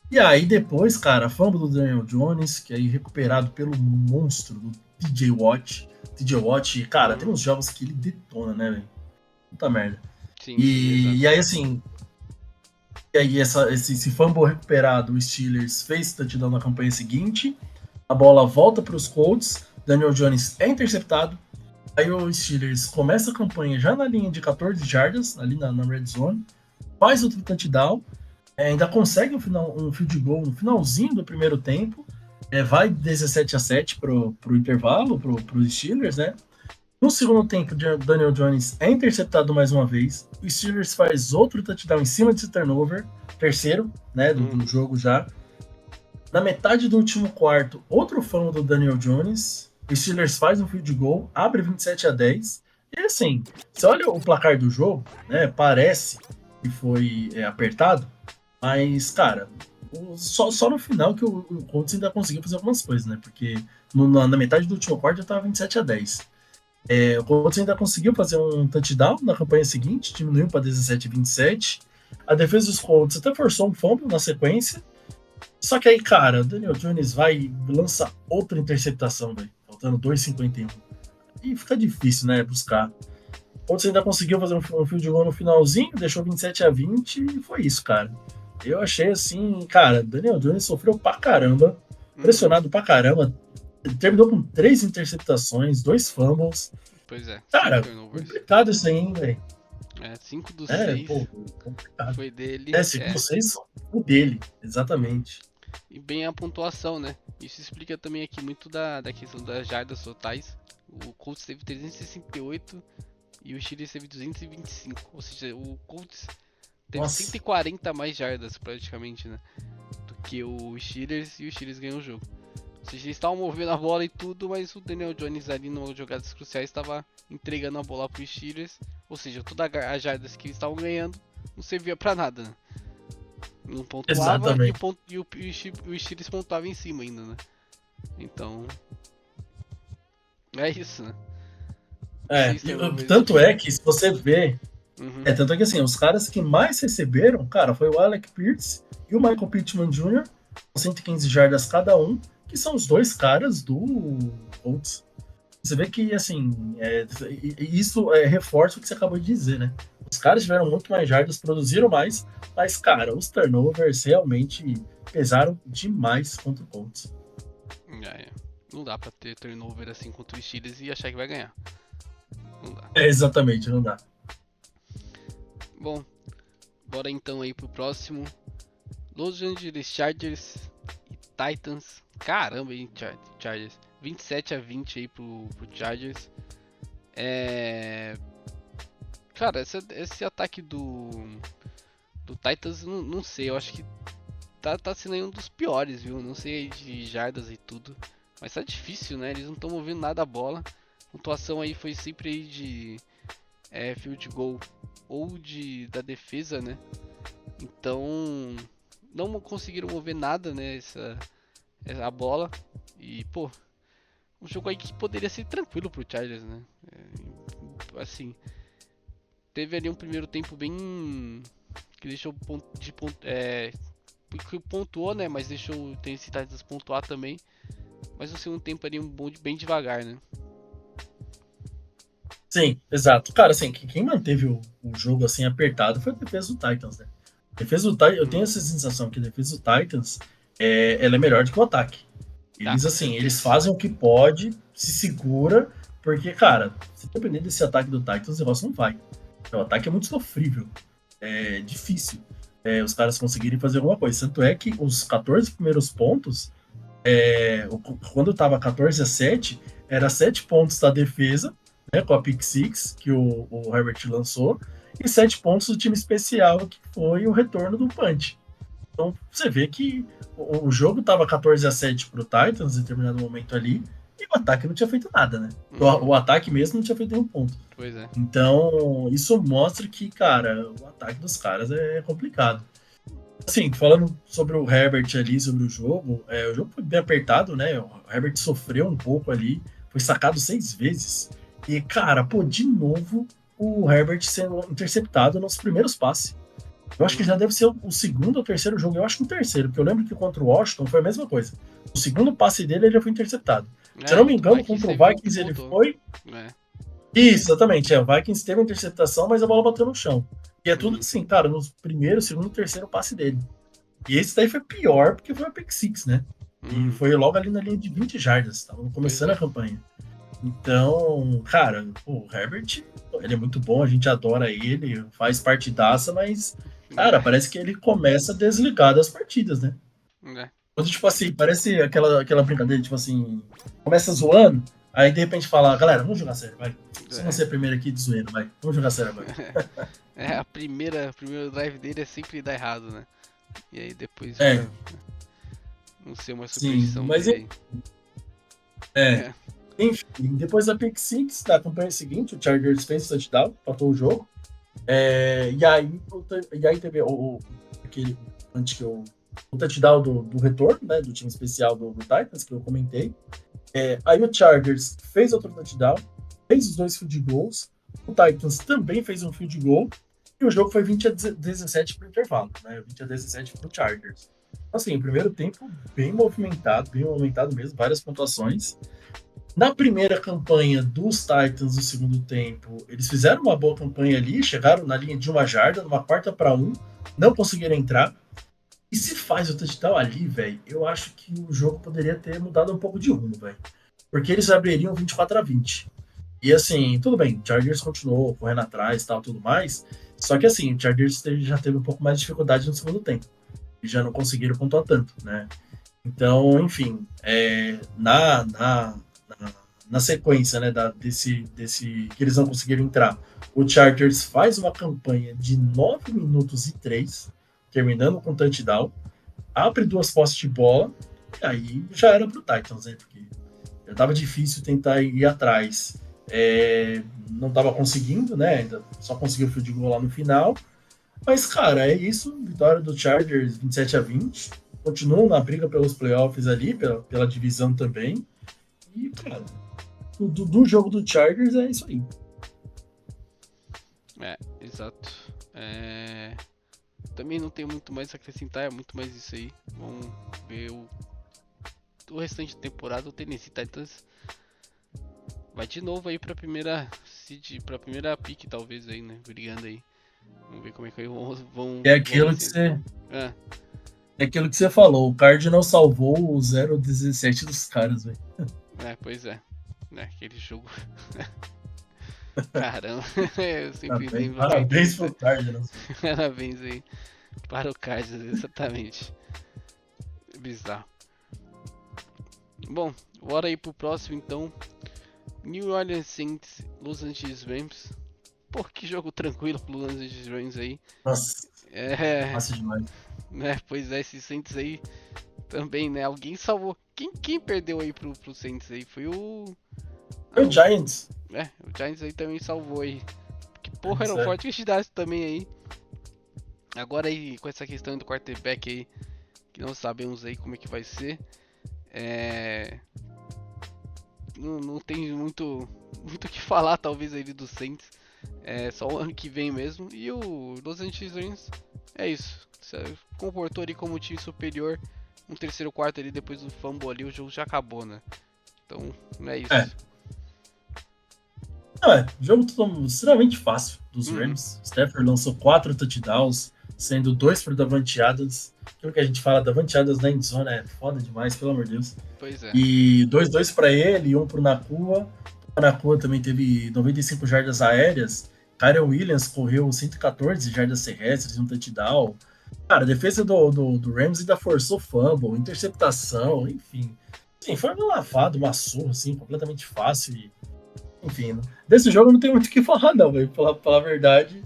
E aí depois, cara, fumble do Daniel Jones, que aí recuperado pelo monstro do TJ Watt. TJ Watt, cara, tem uns jogos que ele detona, né, velho? Puta merda. Sim, sim, exato. E aí, assim, e aí esse fumble recuperado, o Steelers fez touchdown na campanha seguinte, a bola volta para os Colts, Daniel Jones é interceptado, aí o Steelers começa a campanha já na linha de 14 jardas, ali na red zone, faz outro touchdown, ainda consegue um field goal no finalzinho do primeiro tempo, vai 17-7 pro intervalo, pro Steelers, né? No segundo tempo, Daniel Jones é interceptado mais uma vez. O Steelers faz outro touchdown em cima desse turnover, terceiro, né, do jogo já. Na metade do último quarto, outro fumble do Daniel Jones. O Steelers faz um field goal, abre 27-10. E assim, você olha o placar do jogo, né, parece que foi apertado, mas, cara, só no final que o Colts ainda conseguiu fazer algumas coisas, né? Porque na metade do último quarto já tava 27-10. O Colts ainda conseguiu fazer um touchdown na campanha seguinte, diminuiu para 17-27. A defesa dos Colts até forçou um fumble na sequência. Só que aí, cara, o Daniel Jones vai e lança outra interceptação, velho. Faltando 2,51. E fica difícil, né, buscar. O Colts ainda conseguiu fazer um field goal no finalzinho, deixou 27-20 e foi isso, cara. Eu achei assim, cara, Daniel Jones sofreu pra caramba, pressionado pra caramba. Terminou com 3 interceptações, 2 fumbles. Pois é, 5 Cara, turnovers. complicado isso aí, hein, velho. 5 dos 6 Pô, complicado. foi dele. 5-6 o dele, exatamente. E bem a pontuação, né? Isso explica também aqui muito da questão das jardas totais. O Colts teve 368 e o Steelers teve 225. Ou seja, o Colts teve Nossa. 140 mais jardas praticamente, né? Do que o Steelers, e o Steelers ganhou o jogo. Ou seja, eles estavam movendo a bola e tudo, mas o Daniel Jones ali nas jogadas cruciais estava entregando a bola para os Steelers. Ou seja, todas as jardas que eles estavam ganhando não servia para nada, né? Não pontuava e o Steelers pontuava em cima ainda, né? Então, é isso, né? Tanto é que se você vê, tanto é que assim, os caras que mais receberam, cara, foi o Alec Pierce e o Michael Pittman Jr., com 115 jardas cada um, que são os dois caras do Colts. Você vê que, assim, isso reforça o que você acabou de dizer, né? Os caras tiveram muito mais jardas, produziram mais, mas, cara, os turnovers realmente pesaram demais contra o Colts. Não dá pra ter turnover assim contra os Steelers e achar que vai ganhar. Não dá. Exatamente, não dá. Bom, bora então aí pro próximo. Los Angeles Chargers e Titans. Caramba, hein, Chargers. 27-20 aí pro Chargers. Cara, esse ataque do Titans, não sei, eu acho que tá sendo aí um dos piores, viu? Não sei de jardas e tudo. Mas tá difícil, né? Eles não estão movendo nada a bola. A pontuação aí foi sempre aí de field goal ou da defesa, né? Então não conseguiram mover nada, né? A bola. E, pô, um jogo aí que poderia ser tranquilo pro Chargers, né? Assim, teve ali um primeiro tempo bem que deixou que pontuou, né? Mas deixou o Tennessee Titans pontuar também. Mas no segundo tempo ali bem devagar, né? Sim, exato. Cara, assim, quem manteve o jogo assim apertado foi a defesa do Titans, né? A defesa do Titans, eu tenho essa sensação que a defesa do Titans ela é melhor do que o ataque. Eles, assim, eles fazem o que pode, se segura, porque, cara, se depender desse ataque do Titans, o negócio não vai. O ataque é muito sofrível. É difícil os caras conseguirem fazer alguma coisa. Tanto é que os 14 primeiros pontos, quando tava 14-7, era 7 pontos da defesa, né, com a pick six que o Herbert lançou, e 7 pontos do time especial, que foi o retorno do punch. Então você vê que o jogo tava 14-7 pro Titans em determinado momento ali, e o ataque não tinha feito nada, né? O ataque mesmo não tinha feito nenhum ponto. Pois é. Então, isso mostra que, cara, o ataque dos caras é complicado. Assim, falando sobre o Herbert ali, sobre o jogo foi bem apertado, né? O Herbert sofreu um pouco ali, foi sacado 6 vezes. E, cara, pô, de novo, o Herbert sendo interceptado nos primeiros passes. Eu acho que já deve ser o segundo ou terceiro jogo. Eu acho que o terceiro, porque eu lembro que contra o Washington foi a mesma coisa. O segundo passe dele, ele já foi interceptado. Se eu não me engano, contra o Vikings ele foi... Isso, exatamente. O Vikings teve uma interceptação, mas a bola bateu no chão. E é tudo assim, cara, no primeiro, segundo, terceiro passe dele. E esse daí foi pior, porque foi a pick six, né? E foi logo ali na linha de 20 jardas. Estavam começando a campanha. Então, cara, o Herbert, ele é muito bom, a gente adora ele, faz partidaça, mas, cara, parece que ele começa a desligar das partidas, né? Quando, tipo assim, parece aquela brincadeira, tipo assim, começa zoando, aí de repente fala, galera, vamos jogar sério, vai. Se você é primeiro aqui de zoeiro, vai. Vamos jogar sério agora. O primeiro drive dele é sempre dar errado, né? E aí depois não sei uma superstição. Sim, mas dele. Enfim, depois da pick six, da campanha seguinte, o Chargers fez o touchdown, empatou o jogo. E aí teve aquele antes que o touchdown do retorno, né, do time especial do Titans, que eu comentei. Aí o Chargers fez outro touchdown, fez os 2 field goals, o Titans também fez um field goal, e o jogo foi 20-17 para o intervalo, né, 20-17 para o Chargers. Assim, primeiro tempo bem movimentado mesmo, várias pontuações. Na primeira campanha dos Titans no segundo tempo, eles fizeram uma boa campanha ali, chegaram na linha de 1 jarda, numa 4ª-1, não conseguiram entrar. E se faz o touchdown ali, velho, eu acho que o jogo poderia ter mudado um pouco de rumo, velho. Porque eles abririam 24-20. E assim, tudo bem, o Chargers continuou correndo atrás e tal, tudo mais. Só que assim, o Chargers já teve um pouco mais de dificuldade no segundo tempo. E já não conseguiram pontuar tanto, né? Então, enfim, na sequência, né, desse que eles não conseguiram entrar, o Chargers faz uma campanha de 9 minutos e 3, terminando com touchdown, abre 2 postes de bola, e aí já era pro Titans, né, porque já tava difícil tentar ir atrás. Não tava conseguindo, né, ainda só conseguiu o field goal lá no final, mas, cara, é isso, vitória do Chargers 27-20, continuam na briga pelos playoffs ali, pela divisão também, e, cara, do jogo do Chargers é isso aí. Exato. Também não tenho muito mais a acrescentar, é muito mais isso aí. Vamos ver o restante da temporada. O Tennessee Titans vai de novo aí pra primeira seed, pra primeira pick talvez aí, né? Brigando aí. Vamos ver como é que vão. É aquilo que você. É aquilo que você falou, o Cardinal salvou o 0-17 dos caras, velho. Pois é. Aquele jogo. Caramba, eu sempre lembro. Parabéns pro Cardinals. Parabéns aí para o Cardinals, exatamente. Bizarro. Bom, bora aí pro próximo então. New Orleans Saints, Los Angeles Rams. Pô, que jogo tranquilo pro Los Angeles Rams aí. Nossa, fácil demais. Pois é, esses Saints aí também, né? Alguém salvou. Quem perdeu aí pro Saints aí? Foi o Giants. O Giants aí também salvou aí. Que porra, era um forte candidato também aí. Agora aí, com essa questão do quarterback aí, que não sabemos aí como é que vai ser. Não tem muito o que falar, talvez, aí do Saints. Só o ano que vem mesmo. E o Los Angeles Rams, é isso. Se comportou ali como um time superior. Um terceiro quarto ali, depois do fumble ali, o jogo já acabou, né? Então, é isso. Jogo extremamente fácil dos Rams. Stafford lançou 4 touchdowns, sendo 2 pro Davante Adams. Aquilo que a gente fala, Davante Adams na endzone é foda demais, pelo amor de Deus. Pois é. E 2 para ele e 1 pro Nakua. O Nakua também teve 95 jardas aéreas. Kyren Williams correu 114 jardas terrestres e um touchdown. Cara, a defesa do Rams ainda forçou fumble, interceptação, enfim. Sim, foi uma lavada, uma surra, assim, completamente fácil. E, enfim, né? Desse jogo não tem muito o que falar, não, velho. Pra falar a verdade,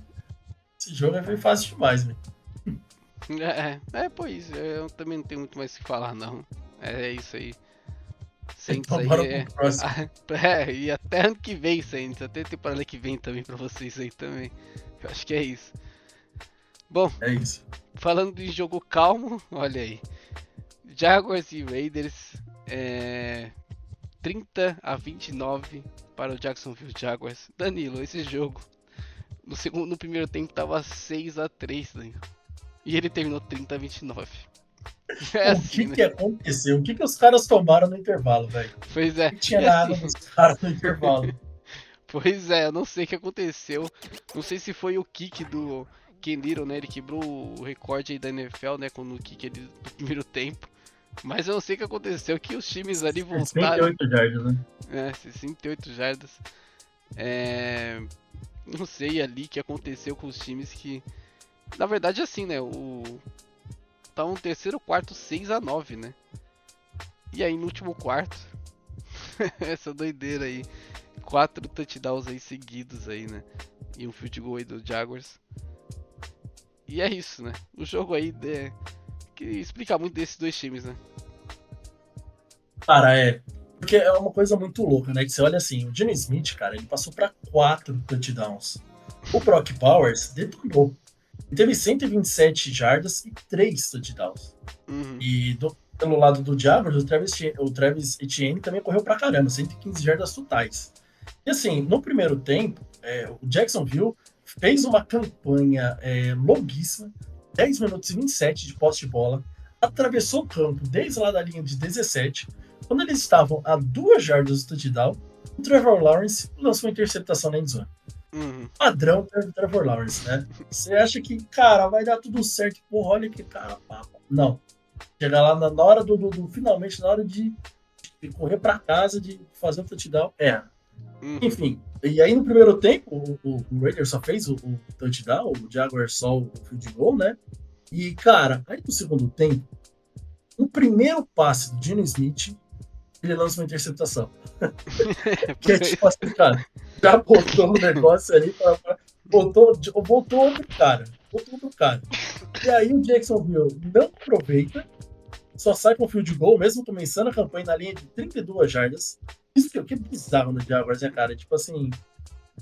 esse jogo foi fácil demais, velho. Pois, eu também não tenho muito mais o que falar, não. É isso aí. Saints Então, aí bora pro próximo. E até ano que vem, Saints. Até temporada que vem também pra vocês aí também. Eu acho que é isso. Bom, É isso. falando de jogo calmo, olha aí. Jaguars e Raiders, 30-29 para o Jacksonville Jaguars. Danilo, esse jogo no primeiro tempo tava 6-3, né? E ele terminou 30-29. É O assim, né? que aconteceu? O que os caras tomaram no intervalo, velho? Pois é, Não tinha e nada assim, dos caras no intervalo. pois é, eu não sei o que aconteceu. Não sei se foi o kick do Ken Little, né? Ele quebrou o recorde aí da NFL, né? Com o kick ali do primeiro tempo. Mas eu não sei o que aconteceu, que os times ali voltaram. 68 jardas, né? 68 jardas. Não sei ali o que aconteceu com os times que... Na verdade, assim, né? Tá no terceiro quarto 6-9, né? E aí no último quarto, essa doideira aí. 4 touchdowns aí seguidos aí, né? E um field goal aí do Jaguars. E é isso, né? O jogo aí que explica muito desses dois times, né? Cara, porque é uma coisa muito louca, né? Que você olha assim, o Geno Smith, cara, ele passou para 4 touchdowns. O Brock Bowers detonou. Ele teve 127 jardas e 3 touchdowns. Uhum. E pelo lado do Jaguars, o Travis Etienne também correu pra caramba, 115 jardas totais. E assim, no primeiro tempo, o Jacksonville fez uma campanha longuíssima, 10 minutos e 27 de posse de bola, atravessou o campo desde lá da linha de 17. Quando eles estavam a 2 jardas do touchdown, o Trevor Lawrence lançou uma interceptação na endzone. Uhum. Padrão Trevor Lawrence, né? Você acha que, cara, vai dar tudo certo, porra, olha que cara, não. Chegar lá na hora finalmente, na hora de correr para casa, de fazer o touchdown, Enfim, e aí no primeiro tempo, o Raiders só fez o touchdown, o Jaguars só o field goal, né? E, cara, aí no segundo tempo, o primeiro passe do Geno Smith, ele lança uma interceptação. Que é tipo assim, cara, já botou o negócio ali, voltou outro cara. E aí o Jacksonville não aproveita, só sai com o field goal, mesmo começando a campanha na linha de 32 jardas. Isso que é bizarro no Jaguars, né, cara? Tipo assim,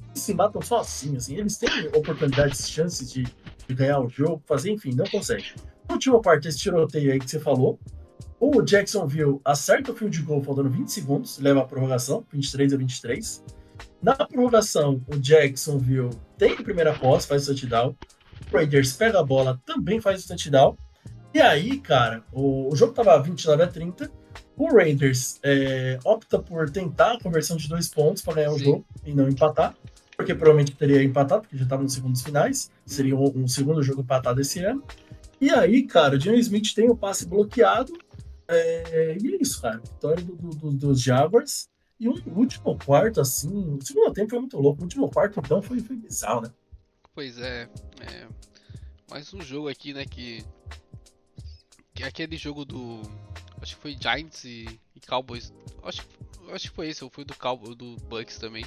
eles se matam sozinhos, assim. Eles têm oportunidades, chances de ganhar o jogo, fazer, enfim, não conseguem. No último parte desse tiroteio aí que você falou, o Jacksonville acerta o field goal faltando 20 segundos, leva a prorrogação, 23-23. Na prorrogação, o Jacksonville tem a primeira posse, faz o touchdown. O Raiders pega a bola, também faz o touchdown. E aí, cara, o jogo tava 29-30. O Raiders opta por tentar a conversão de 2 pontos para ganhar o jogo e não empatar. Porque provavelmente teria empatado, porque já estava nos segundos finais. Seria um segundo jogo empatado esse ano. E aí, cara, o Geno Smith tem o passe bloqueado. E é isso, cara. Vitória dos Jaguars. E um último quarto, assim. O segundo tempo foi muito louco. O último quarto, então, foi bizarro, né? Pois é. Mais um jogo aqui, né? Que é aquele jogo do. Acho que foi Giants e Cowboys. Acho que foi esse, ou foi do Cowboys, do Bucks também.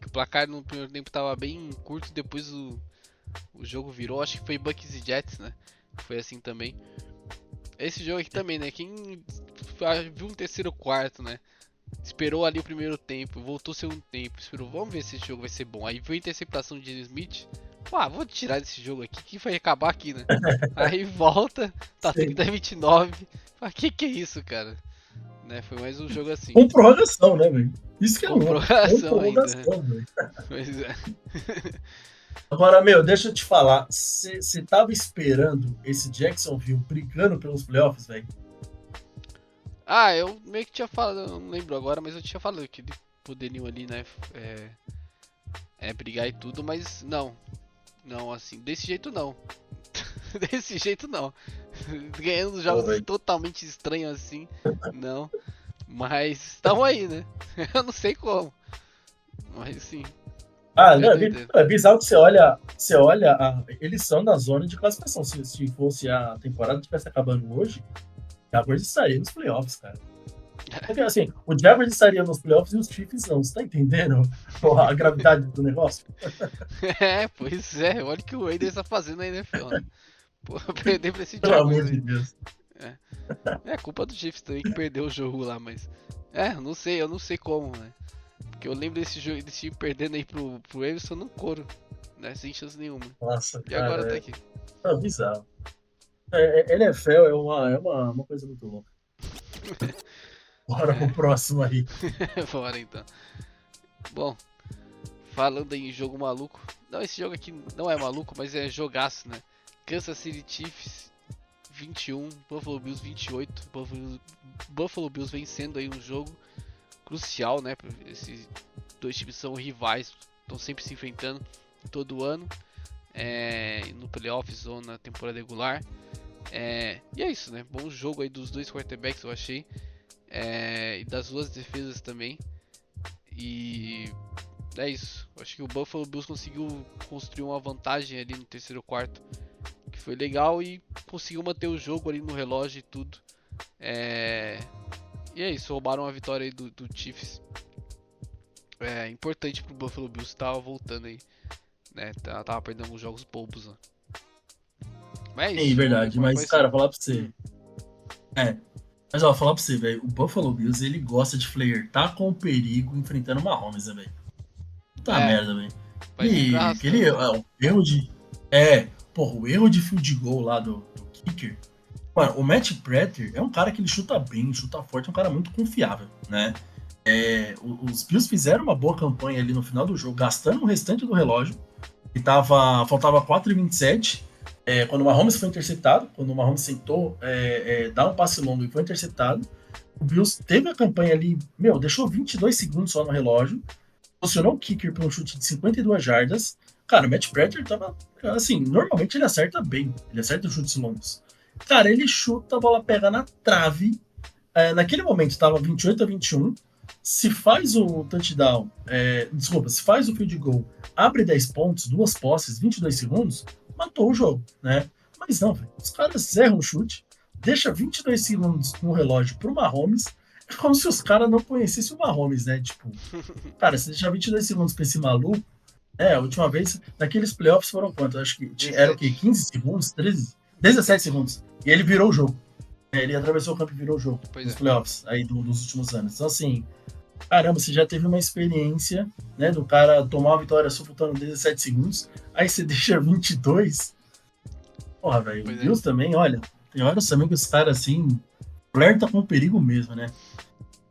Que o placar no primeiro tempo tava bem curto, depois o jogo virou. Acho que foi Bucks e Jets, né? Foi assim também. Esse jogo aqui também, né? Quem viu um terceiro quarto, né? Esperou ali o primeiro tempo, voltou o segundo tempo, esperou, vamos ver se esse jogo vai ser bom. Aí veio a interceptação de Smith. Vou tirar desse jogo aqui, que vai acabar aqui, né? Aí volta, tá 30-29. Que é isso, cara? Né? Foi mais um jogo assim. Com prorrogação, né, velho? Isso que é louco. Prorrogação ainda. Véio. Pois é. Agora, deixa eu te falar. Você tava esperando esse Jacksonville brigando pelos playoffs, velho? Eu meio que tinha falado, eu não lembro agora, mas eu tinha falado que eles poderiam ali, né? Brigar e tudo, mas não. Não, assim, desse jeito não. Desse jeito não. Ganhando Pô, jogos velho. totalmente estranhos assim, não. Mas estão aí, né? Eu não sei como. Mas sim, Ah, é não, doideira. é bizarro que eles são na zona de classificação. Se fosse a temporada que estivesse acabando hoje, o Jaguars estaria nos playoffs, cara. Porque assim, o Jaguars estaria nos playoffs e os Chiefs não. Você tá entendendo a gravidade do negócio? É, pois é. Olha o que o Raiders tá fazendo aí, né, Fel, né? Pô, perder pra esse Pelo Jaguars amor de aí. Deus. É. É culpa do Chiefs também que perdeu o jogo lá, mas. É, eu não sei como, né? Porque eu lembro desse jogo, desse time perdendo aí pro Everson no couro, né? Sem chance nenhuma. Nossa, E agora tá cara, aqui. bizarro. NFL uma coisa muito louca. Bora pro próximo aí. Bora então. Bom, falando em jogo maluco. Não, esse jogo aqui não é maluco, mas é jogaço, né? Kansas City Chiefs 21, Buffalo Bills 28. Buffalo Bills vencendo aí um jogo crucial, né? Esses dois times são rivais, estão sempre se enfrentando todo ano, no playoffs ou na temporada regular. E é isso, né? Bom jogo aí dos dois quarterbacks, eu achei. E das duas defesas também. E é isso. Eu acho que o Buffalo Bills conseguiu construir uma vantagem ali no terceiro quarto, que foi legal, e conseguiu manter o jogo ali no relógio e tudo. E é isso, roubaram a vitória aí do Chiefs. Importante pro Buffalo Bills que tava voltando aí, né? Tava perdendo alguns jogos bobos, né? Mas é É isso, vamos ver verdade, como é que mas, vai ser. cara, falar pra Hum, você. É, mas ó, falar pra você, velho, o Buffalo Bills, ele gosta de flertar com o perigo enfrentando o Mahomes, né, velho? Puta é, merda, velho. vai sempre arrastando, né? O erro de. É, porra, o erro de field goal lá do kicker. Mano, o Matt Prater é um cara que ele chuta bem, chuta forte, é um cara muito confiável, né? Os Bills fizeram uma boa campanha ali no final do jogo, gastando o restante do relógio, e faltava 4:27, quando o Mahomes foi interceptado, quando o Mahomes tentou dar um passe longo e foi interceptado. O Bills teve a campanha ali, meu, deixou 22 segundos só no relógio, posicionou o kicker para um chute de 52 jardas. Cara, o Matt Prater tava, assim, normalmente ele acerta bem, ele acerta os chutes longos. Cara, ele chuta, a bola pega na trave. Naquele momento estava 28-21. Se faz o touchdown, se faz o field goal, abre 10 pontos, duas posses, 22 segundos, matou o jogo, né? Mas não, véio, os caras erram o chute, deixa 22 segundos no relógio pro Mahomes, é como se os caras não conhecessem o Mahomes, né? Tipo, cara, se deixar 22 segundos pra esse maluco, a última vez, naqueles playoffs foram quanto? Acho que era o quê? 17. 15 segundos? 13? 17 segundos. E ele virou o jogo. Ele atravessou o campo e virou o jogo Pois nos é. playoffs aí dos últimos anos. Então, assim, caramba, você já teve uma experiência, né, do cara tomar uma vitória só faltando 17 segundos, aí você deixa 22. Porra, velho, o Pois é. Bills também, olha, tem horas também que os caras, assim, flertam com o perigo mesmo, né?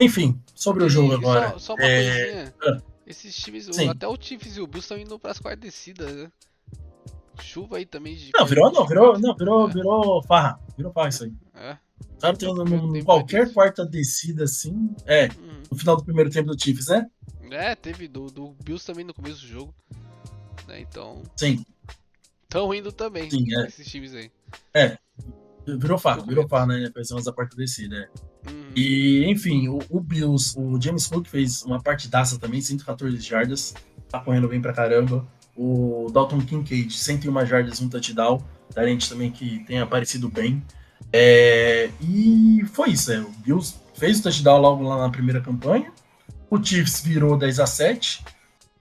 Enfim, sobre o jogo E agora. só uma coisinha. Ah, Esses times, sim. até o Chiefs e o Bills estão indo pras quartas descidas, né? Chuva aí também de Não, corrida de não, 50. virou farra isso aí. É. O cara tem Até o primeiro tempo foi qualquer tenso. quarta descida, assim, Uhum. no final do primeiro tempo do Chiefs, né? Teve do Bills também no começo do jogo, né? Então, Sim, tão indo também, sim, esses times aí. é. Ficou Virou farra, correto. né? Questão da quarta descida, Uhum. E, enfim, o Bills, o James Cook fez uma partidaça também, 114 jardas, tá correndo bem pra caramba. O Dalton Kincaid, 101 jardas, um touchdown, talento também que tem aparecido bem. E foi isso, o Bills fez o touchdown logo lá na primeira campanha, o Chiefs virou 10-7, o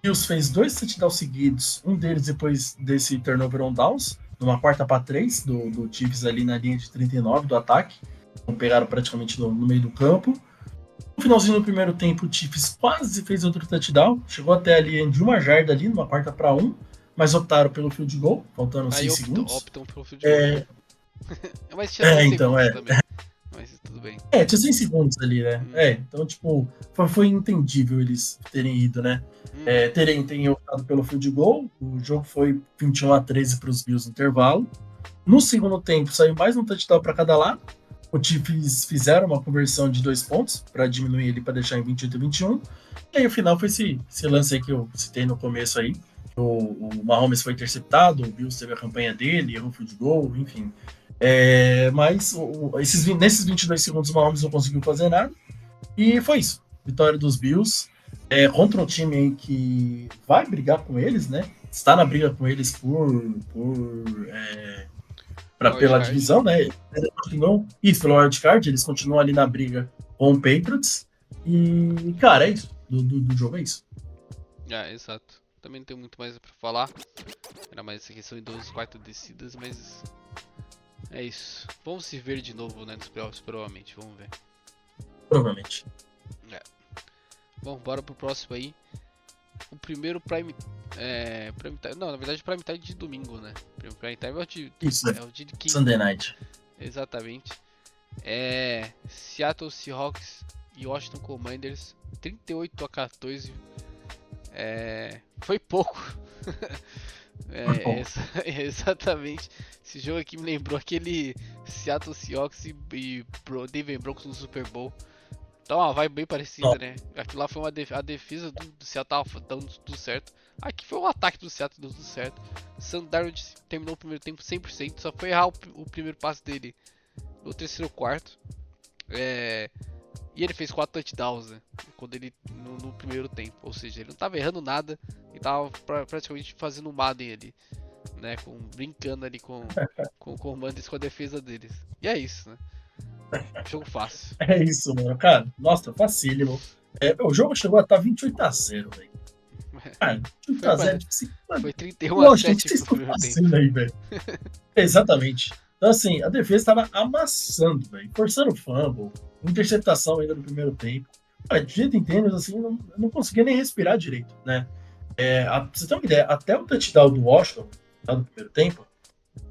Bills fez dois touchdowns seguidos, um deles depois desse turnover on downs, numa quarta para 3 do Chiefs ali na linha de 39 do ataque. Então pegaram praticamente no meio do campo. No finalzinho do primeiro tempo, o Chiefs quase fez outro touchdown. Chegou até ali de uma jarda ali, numa quarta para 1, mas optaram pelo field goal, faltando Aí 6 segundos. optam pelo field goal, né? Mas tinha 6 Então, segundos também. Mas tudo bem. tinha 100 segundos ali, né? Uhum. Então, tipo, foi entendível eles terem ido, né? Uhum. Terem optado pelo field goal. O jogo foi 21-13 para os Bills no intervalo. No segundo tempo, saiu mais um touchdown para cada lado. O Chiefs fizeram uma conversão de 2 pontos para diminuir ele para deixar em 28-21. E aí o final foi esse lance aí que eu citei no começo aí, o Mahomes foi interceptado, o Bills teve a campanha dele, errou o field goal, enfim. Mas nesses 22 segundos o Mahomes não conseguiu fazer nada. E foi isso. Vitória dos Bills contra um time aí que vai brigar com eles, né? Está na briga com eles pela divisão, né? Isso, pelo wildcard, eles continuam ali na briga com o Patriots. E, cara, é isso. Do jogo é isso. Exato. Também não tem muito mais pra falar. Era mais essa questão dos 4 descidas, mas é isso. Vamos se ver de novo, né, nos playoffs, provavelmente. Vamos ver. Provavelmente. Bom, bora pro próximo aí. O primeiro Prime Time. Não, na verdade Prime Time de domingo, né? O Prime Time é o de quinta. Sunday Night. Exatamente. Seattle Seahawks e Washington Commanders 38-14. Foi pouco. Exatamente. Esse jogo aqui me lembrou aquele Seattle Seahawks e Denver Broncos no Super Bowl. Então uma vibe bem parecida, né? Aquilo lá foi a defesa do Seattle dando tudo certo. Aqui foi o ataque do Seattle dando tudo certo. Sam Darnold terminou o primeiro tempo 100%, só foi errar o primeiro passe dele no terceiro quarto. E ele fez 4 touchdowns, né? Quando ele no primeiro tempo. Ou seja, ele não tava errando nada e tava praticamente fazendo um Madden ali, né? Brincando ali com comandos com a defesa deles. E é isso, né? Jogo fácil. É isso, mano. Cara, nossa, facílimo. O jogo chegou a estar 28-0, velho. Cara, 28-0, tipo assim, mano. Foi 31-7 pro primeiro tempo. Aí, velho. Exatamente. Então, assim, a defesa estava amassando, velho. Forçando fumble, interceptação ainda no primeiro tempo. Cara, de jeito em tênis, assim, não conseguia nem respirar direito, né? Pra você ter uma ideia, até o touchdown do Washington, no primeiro tempo,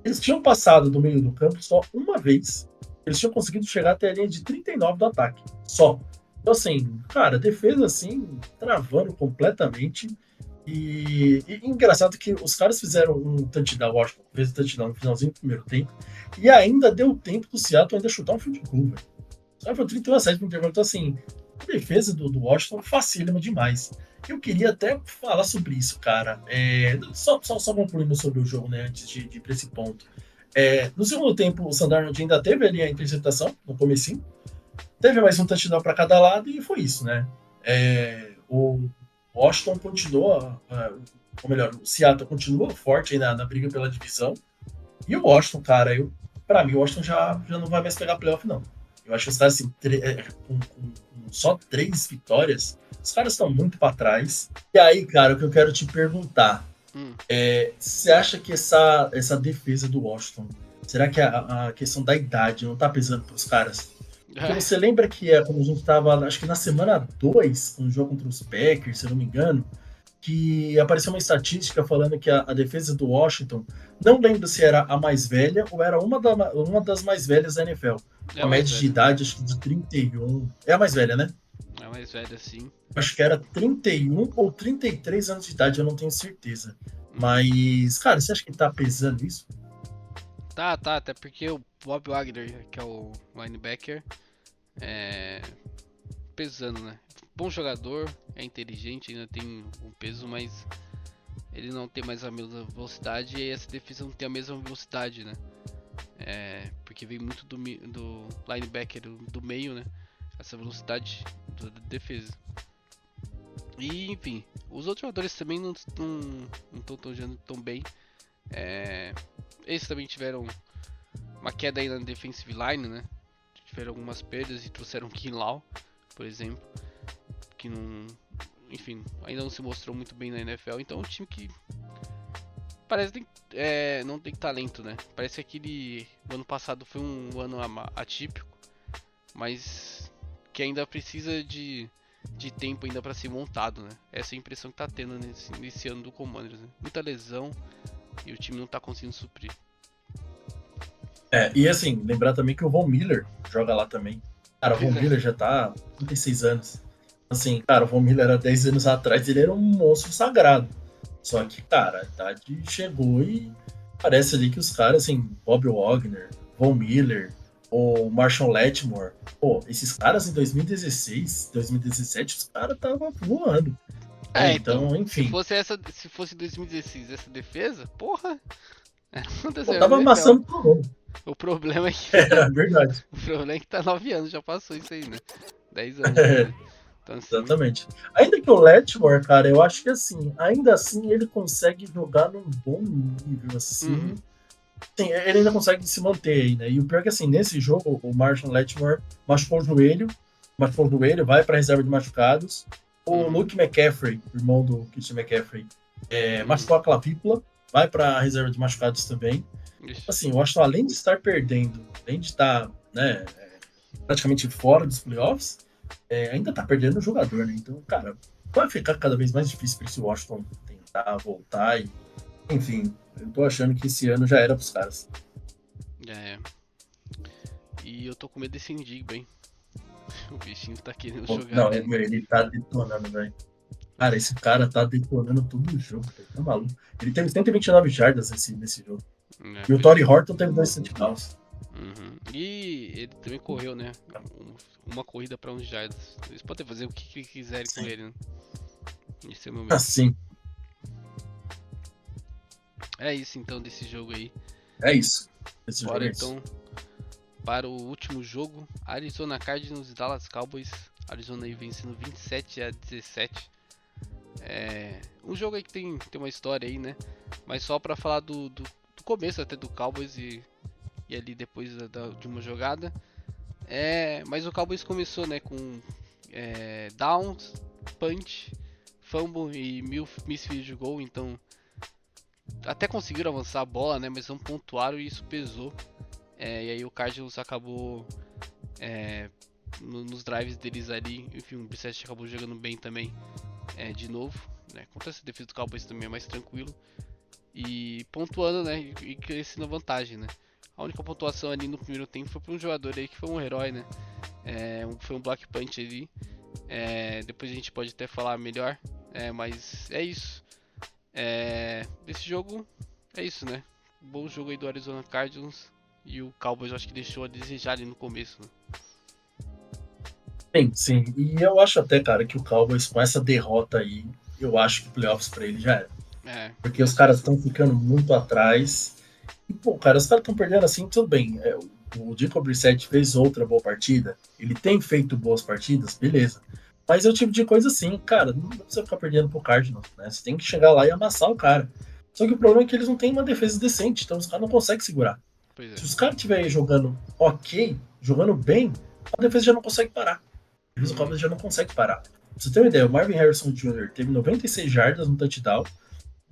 eles tinham passado do meio do campo só uma vez. Eles tinham conseguido chegar até a linha de 39 do ataque. Só. Então, assim, cara, defesa, assim, travando completamente. E engraçado que os caras fizeram um touchdown, Washington fez um touchdown no finalzinho do primeiro tempo. E ainda deu tempo do Seattle ainda chutar um field goal, velho. Só foi 31-7 no intervalo. Então, assim, a defesa do Washington facílima demais. Eu queria até falar sobre isso, cara. Só concluindo sobre o jogo, né, antes de ir para esse ponto. No segundo tempo, o Sam Darnold ainda teve ali a interceptação, no comecinho. Teve mais um touchdown para cada lado e foi isso, né? O Washington continua, ou melhor, o Seattle continua forte aí na briga pela divisão. E o Washington, cara, pra mim, o Washington já não vai mais pegar playoff, não. Eu acho que os caras, assim, com só 3 vitórias, os caras estão muito para trás. E aí, cara, o que eu quero te perguntar, você acha que essa defesa do Washington, será que a questão da idade não tá pesando pros caras? Porque você lembra que quando a gente tava, acho que na semana 2, no jogo contra os Packers, se eu não me engano, que apareceu uma estatística falando que a defesa do Washington, não lembro se era a mais velha ou era uma das mais velhas da NFL. A média de idade, acho que de 31. É a mais velha, né? É a mais velha, sim. Acho que era 31 ou 33 anos de idade, eu não tenho certeza. Mas, cara, você acha que tá pesando isso? Tá, até porque o Bob Wagner, que é o linebacker, pesando, né? Bom jogador, é inteligente, ainda tem um peso, mas ele não tem mais a mesma velocidade e essa defesa não tem a mesma velocidade, né? Porque vem muito do linebacker do meio, né? Essa velocidade da defesa. E enfim, os outros jogadores também não estão jogando tão bem. Eles também tiveram uma queda aí na defensive line, né? Tiveram algumas perdas e trouxeram Kinlaw, por exemplo, que não, enfim, ainda não se mostrou muito bem na NFL. Então é um time que parece que não tem talento, né? Parece que o ano passado foi um ano atípico, mas que ainda precisa de tempo ainda para ser montado, né? Essa é a impressão que tá tendo nesse ano do Commanders, né? Muita lesão e o time não tá conseguindo suprir. E assim, lembrar também que o Von Miller joga lá também. Cara, o Von Miller já tá 36 anos. Assim, cara, o Von Miller há 10 anos atrás ele era um monstro sagrado. Só que, cara, a idade chegou e parece ali que os caras, assim, Bob Wagner, Von Miller, o Marshall Lattimore, esses caras em 2016, 2017, os caras estavam voando. Então, Então, se enfim. fosse 2016 essa defesa, porra, era uma das Pô, melhores tava da NFL. amassando todo mundo. O problema é que É verdade. o problema é que tá 9 anos, já passou isso aí, né? 10 anos já, né? Então assim, Exatamente. Ainda que o Letmore, cara, eu acho que assim, ainda assim ele consegue jogar num bom nível, assim. uhum, Sim, ele ainda consegue se manter aí, né? E o pior é que assim, nesse jogo, o Marshall Letmore machucou o joelho, vai pra reserva de machucados. O uhum, Luke McCaffrey, irmão do Christian McCaffrey, uhum. machucou a clavícula, vai pra reserva de machucados também. Ixi, Assim, o Washington, além de estar perdendo, além de estar, né, praticamente fora dos playoffs, ainda tá perdendo o jogador, né? Então, cara, vai ficar cada vez mais difícil para esse Washington tentar voltar e, enfim, eu tô achando que esse ano já era pros caras. é. E eu tô com medo desse Indigba, hein? O bichinho tá querendo Pô, jogar não, mesmo. ele tá detonando, velho. Cara, esse cara tá detonando todo o jogo, velho. Tá maluco. Ele teve 129 jardas nesse jogo. É, E o pois Tory é. Horton teve 2 touchdowns. Uhum. E ele também correu, né? Uma corrida pra uns jardas. Eles podem fazer o que quiserem com Sim. ele, né? Esse é o meu medo. Assim, É isso então desse jogo aí. é isso. Esse jogo Bora é isso. então para o último jogo. Arizona Cardinals e Dallas Cowboys. Arizona aí vencendo 27-17. Um jogo aí que tem uma história aí, né? Mas só pra falar do começo até do Cowboys e ali depois de uma jogada. Mas o Cowboys começou, né, com downs, punch, fumble e miss field goal, então até conseguiram avançar a bola, né, mas não pontuaram e isso pesou. E aí o Cardinals acabou nos drives deles ali, enfim, o Brissett acabou jogando bem também, de novo, né, contra essa defesa do Cowboys também é mais tranquilo e pontuando, né, e crescendo a vantagem, né. A única pontuação ali no primeiro tempo foi para um jogador aí que foi um herói, né. Foi um block punch ali. Depois a gente pode até falar melhor. Mas é isso. Desse jogo, é isso, né? Bom jogo aí do Arizona Cardinals. E o Cowboys eu acho que deixou a desejar ali no começo, né? Sim, sim. E eu acho até, cara, que o Cowboys com essa derrota aí, eu acho que o playoffs pra ele já era. Porque os Nossa. caras estão ficando muito atrás. E, pô, cara, os caras estão perdendo assim, tudo bem. O Jacob Brissett fez outra boa partida. Ele tem feito boas partidas, beleza. Mas é o tipo de coisa assim, cara, não precisa ficar perdendo pro Cardinals, né? Você tem que chegar lá e amassar o cara. Só que o problema é que eles não têm uma defesa decente, então os caras não conseguem segurar. Pois é. Se os caras estiverem jogando ok, jogando bem, a defesa já não consegue parar. A defesa do Uhum. Cowboys já não consegue parar. Pra você ter uma ideia, o Marvin Harrison Jr. teve 96 jardas no touchdown.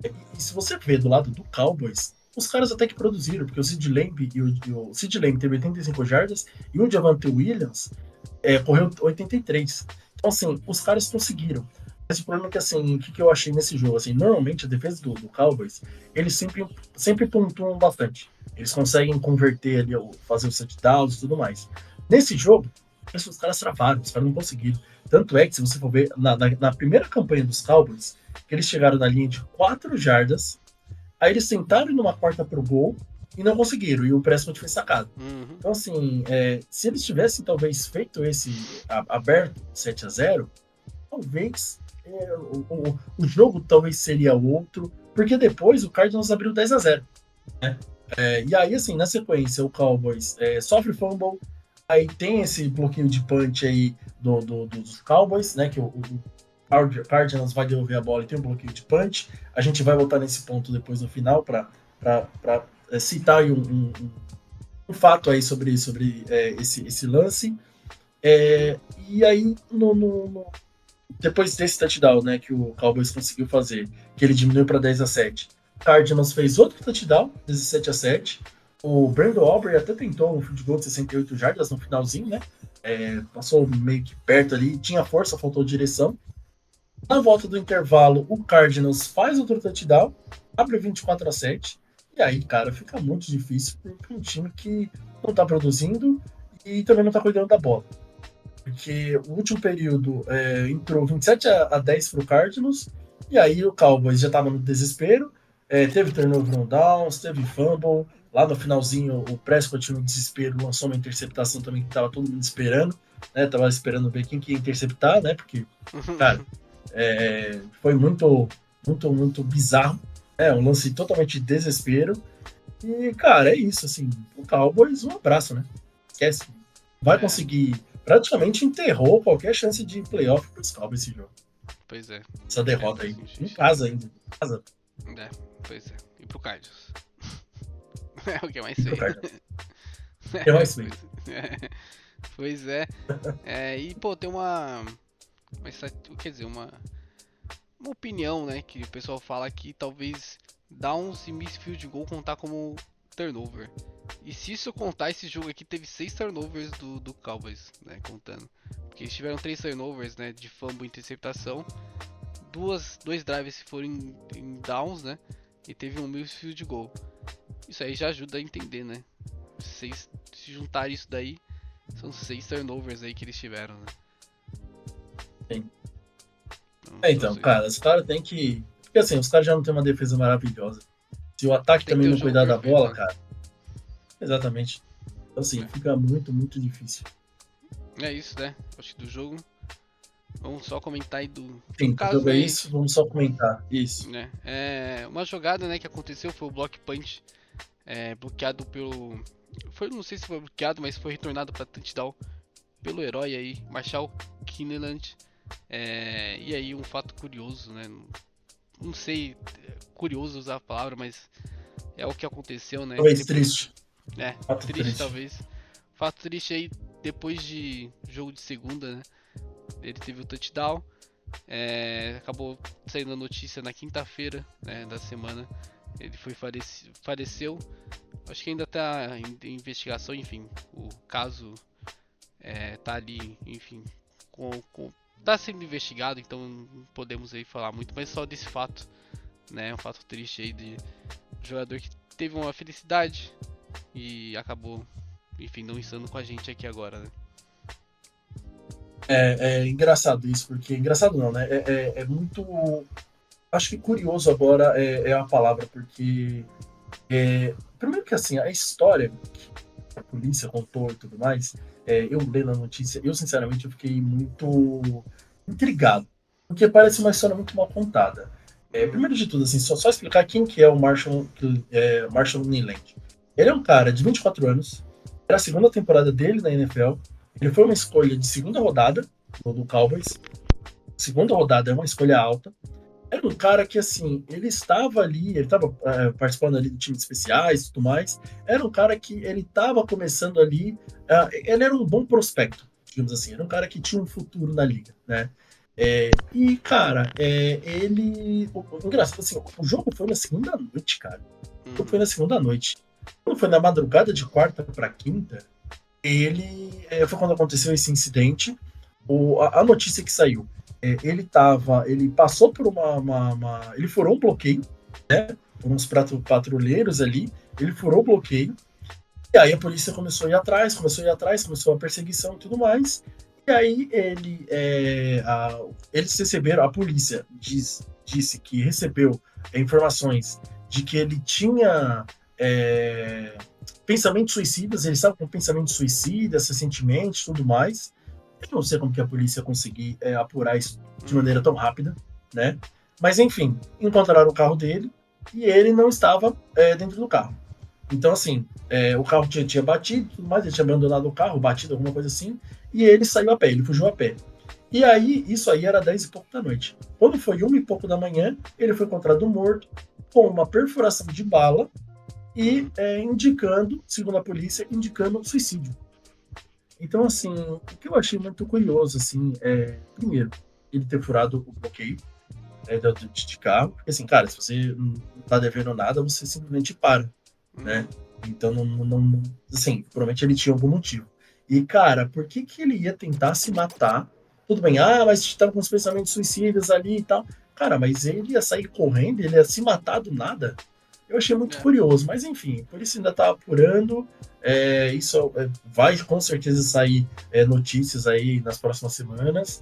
E se você vê do lado do Cowboys, os caras até que produziram, porque o Sid Lamb o Sid Lamb teve 85 jardas e o Javante Williams correu 83. Então, assim, os caras conseguiram. Mas o problema é que, assim, o que eu achei nesse jogo? Assim, normalmente a defesa do Cowboys, eles sempre pontuam bastante. Eles conseguem converter ali, fazer os touchdowns e tudo mais. Nesse jogo, os caras travaram, os caras não conseguiram. Tanto é que, se você for ver, na primeira campanha dos Cowboys, que eles chegaram na linha de 4 jardas, aí eles tentaram ir numa quarta pro gol e não conseguiram, e o Prescott foi sacado. Uhum. Então, assim, se eles tivessem talvez feito esse aberto 7-0, talvez o jogo talvez seria outro, porque depois o Cardinals abriu 10-0. Né? E aí, assim, na sequência, o Cowboys sofre fumble, aí tem esse bloqueio de punch aí dos Cowboys, né? Que o Cardinals vai devolver a bola e tem um bloqueio de punch. A gente vai voltar nesse ponto depois no final para citar aí um fato aí sobre esse lance. Uhum. E aí, depois desse touchdown, né, que o Cowboys conseguiu fazer, que ele diminuiu para 10-7, Cardinals fez outro touchdown, 17-7. O Brandon Aubrey até tentou um field goal de 68 jardas no finalzinho, né? Passou meio que perto ali, tinha força, faltou direção. Na volta do intervalo, o Cardinals faz outro touchdown, abre 24-7. E aí, cara, fica muito difícil para um time que não tá produzindo e também não tá cuidando da bola. Porque o último período entrou 27-10 pro Cardinals, e aí o Cowboys já tava no desespero, teve turnover on downs, teve fumble, lá no finalzinho o Prescott no desespero lançou uma interceptação também que tava todo mundo esperando, né? Tava esperando ver quem que ia interceptar, né? Porque, cara, Foi muito bizarro. Um lance totalmente de desespero. E, cara, é isso, assim. O Cowboys, um abraço, né? Esquece. Vai É, conseguir. Praticamente enterrou qualquer chance de playoff pros Cowboys esse jogo. pois é. Essa É, derrota faz aí. Em sentido. casa ainda. Em casa. É, pois é. E pro Cardinals. É o que é mais E pro feio. Cardinals. É mais feio. Pois é. E pô, tem quer dizer, uma opinião, né, que o pessoal fala que talvez downs e miss field goal contar como turnover. E se isso contar, esse jogo aqui teve 6 turnovers do Cowboys, né, contando. Porque eles tiveram 3 turnovers, né, de fumble e interceptação. Dois drives que foram em downs, né, e teve um miss field goal. Isso aí já ajuda a entender, né. Se juntar isso daí, são 6 turnovers aí que eles tiveram, né. Sim. Então, Então, cara, os caras têm que. Porque assim, os caras já não têm uma defesa maravilhosa. Se o ataque tem que também ter o não jogo cuidar da perfeito, bola, né. cara. Exatamente. Então, assim, fica muito difícil. É isso, né? Acho que do jogo. Vamos só comentar aí do Enfim, o caso, jogo é né? isso, vamos só comentar. Isso. Uma jogada, né, que aconteceu foi o block punch, bloqueado pelo. Não sei se foi bloqueado, mas foi retornado para touchdown pelo herói aí, Marshall Kinneland. E aí um fato curioso, né? Não sei, curioso usar a palavra, mas é o que aconteceu, né? Talvez Depois, triste. é, Fato triste triste. talvez. Fato triste aí, depois de jogo de segunda, né? Ele teve o touchdown. Acabou saindo a notícia na quinta-feira, né, da semana. Ele faleceu. Acho que ainda está em investigação, enfim. O caso tá ali, enfim, tá sendo investigado, então não podemos aí falar muito, mas só desse fato, né? Um fato triste aí de um jogador que teve uma felicidade e acabou, enfim, não estando com a gente aqui agora, né? É engraçado isso, porque. Engraçado não, né? É muito. Acho que curioso agora é a palavra, porque. Primeiro que assim, a história que a polícia contou e tudo mais, eu lendo a notícia, eu sinceramente eu fiquei muito intrigado, porque parece uma história muito mal contada. Uhum. Primeiro de tudo, assim, só explicar quem que é o Marshall Neyland. Ele é um cara de 24 anos, era a segunda temporada dele na NFL, ele foi uma escolha de segunda rodada do Cowboys, segunda rodada é uma escolha alta, era um cara que, assim, ele estava ali, ele estava participando ali do time de especiais e tudo mais. Era um cara que ele estava começando ali. Ele era um bom prospecto, digamos assim. Era um cara que tinha um futuro na liga, né? E, cara, engraçado, assim, o jogo foi na segunda noite, cara. O jogo foi Uhum. na segunda noite. Quando foi na madrugada de quarta para quinta, foi quando aconteceu esse incidente. A notícia que saiu, ele passou por ele furou um bloqueio, por uns patrulheiros ali, ele furou o bloqueio, e aí a polícia começou a perseguição e tudo mais, e aí eles receberam, a polícia disse que recebeu informações de que ele tinha pensamentos suicidas, ele estava com pensamentos suicidas recentemente, tudo mais. Eu não sei como que a polícia conseguir apurar isso de maneira Uhum. tão rápida, né? Mas enfim, encontraram o carro dele e ele não estava dentro do carro. Então, assim, o carro tinha batido, tudo mais, ele tinha abandonado o carro, batido, alguma coisa assim, e ele saiu a pé, ele fugiu a pé. E aí, isso aí era 10 e pouco da noite. Quando foi 1 e pouco da manhã, ele foi encontrado morto, com uma perfuração de bala e Uhum. indicando, segundo a polícia, indicando suicídio. Então, assim, o que eu achei muito curioso, assim, primeiro, ele ter furado o bloqueio de carro, porque assim, cara, se você não tá devendo nada, você simplesmente para, né? Uhum. Então, assim, provavelmente ele tinha algum motivo. E, cara, por que que ele ia tentar se matar? Tudo bem, mas estava com os pensamentos suicidas ali e tal. Cara, mas ele ia sair correndo, ele ia se matar do nada? Eu achei muito É. curioso, mas enfim, por isso ainda está apurando. Isso vai com certeza sair notícias aí nas próximas semanas.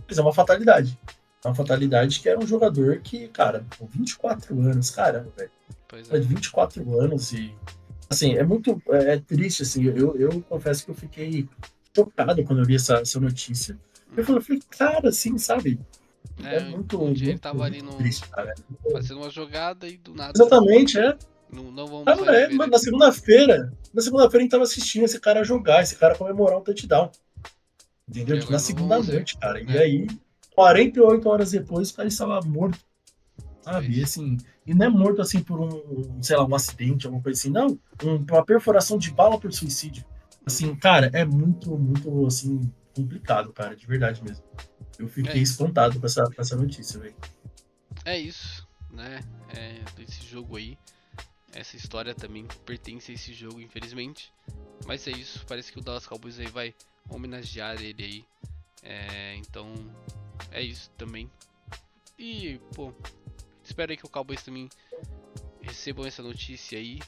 Mas é uma fatalidade. É uma fatalidade que era um jogador que, cara, com 24 anos, caramba, velho. Pois é. De 24 anos e. Assim, é muito triste, assim. Eu confesso que eu fiquei chocado quando eu vi essa notícia. Eu Uhum. falei, cara, assim, sabe? É muito, um dia ele muito, tava ali muito triste, cara. fazendo uma jogada e do nada. Exatamente, é. Não Ah, vamos não mais é, ver mano, ele. na segunda-feira a gente tava assistindo esse cara jogar, esse cara comemorar um touchdown. Entendeu? E Tipo, na agora não segunda vamos ver, noite, cara. E né? aí, 48 horas depois, o cara estava morto, É sabe? E isso. assim, e não é morto assim por sei lá, um acidente, alguma coisa assim, não. Uma perfuração de bala por suicídio. Assim, Uhum. cara, é muito, muito, assim, complicado, cara, de verdade mesmo. Eu É fiquei isso. espantado com essa notícia, velho. É isso, né? É, desse jogo aí. Essa história também pertence a esse jogo, infelizmente. Mas é isso. Parece que o Dallas Cowboys aí vai homenagear ele aí. Então, é isso também. E, pô, espero aí que o Cowboys também recebam essa notícia aí.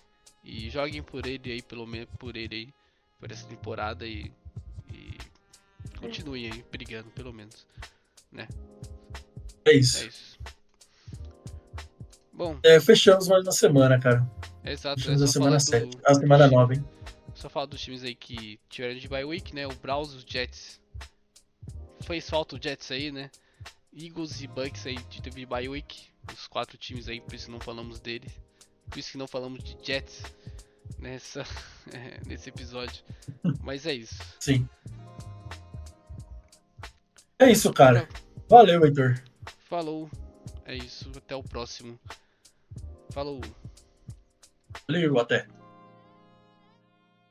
E joguem por ele aí, pelo menos por ele aí. Por essa temporada e continuem aí brigando, pelo menos, né? É É isso. isso. Bom, É, fechamos mais uma semana, cara. é exato, é Fechamos a só falar semana do 7, a semana 9, hein? só falar dos times aí que tiveram de bye week, né? O Browns, os Jets. Fez falta o Jets aí, né? Eagles e Bucks aí teve bye week. Os 4 times aí, por isso não falamos deles. Por isso que não falamos de Jets nessa nesse episódio. Mas é isso. Sim. É isso, Bora, cara. Valeu, Heitor. falou. É isso, até o próximo. Falou. Valeu, até.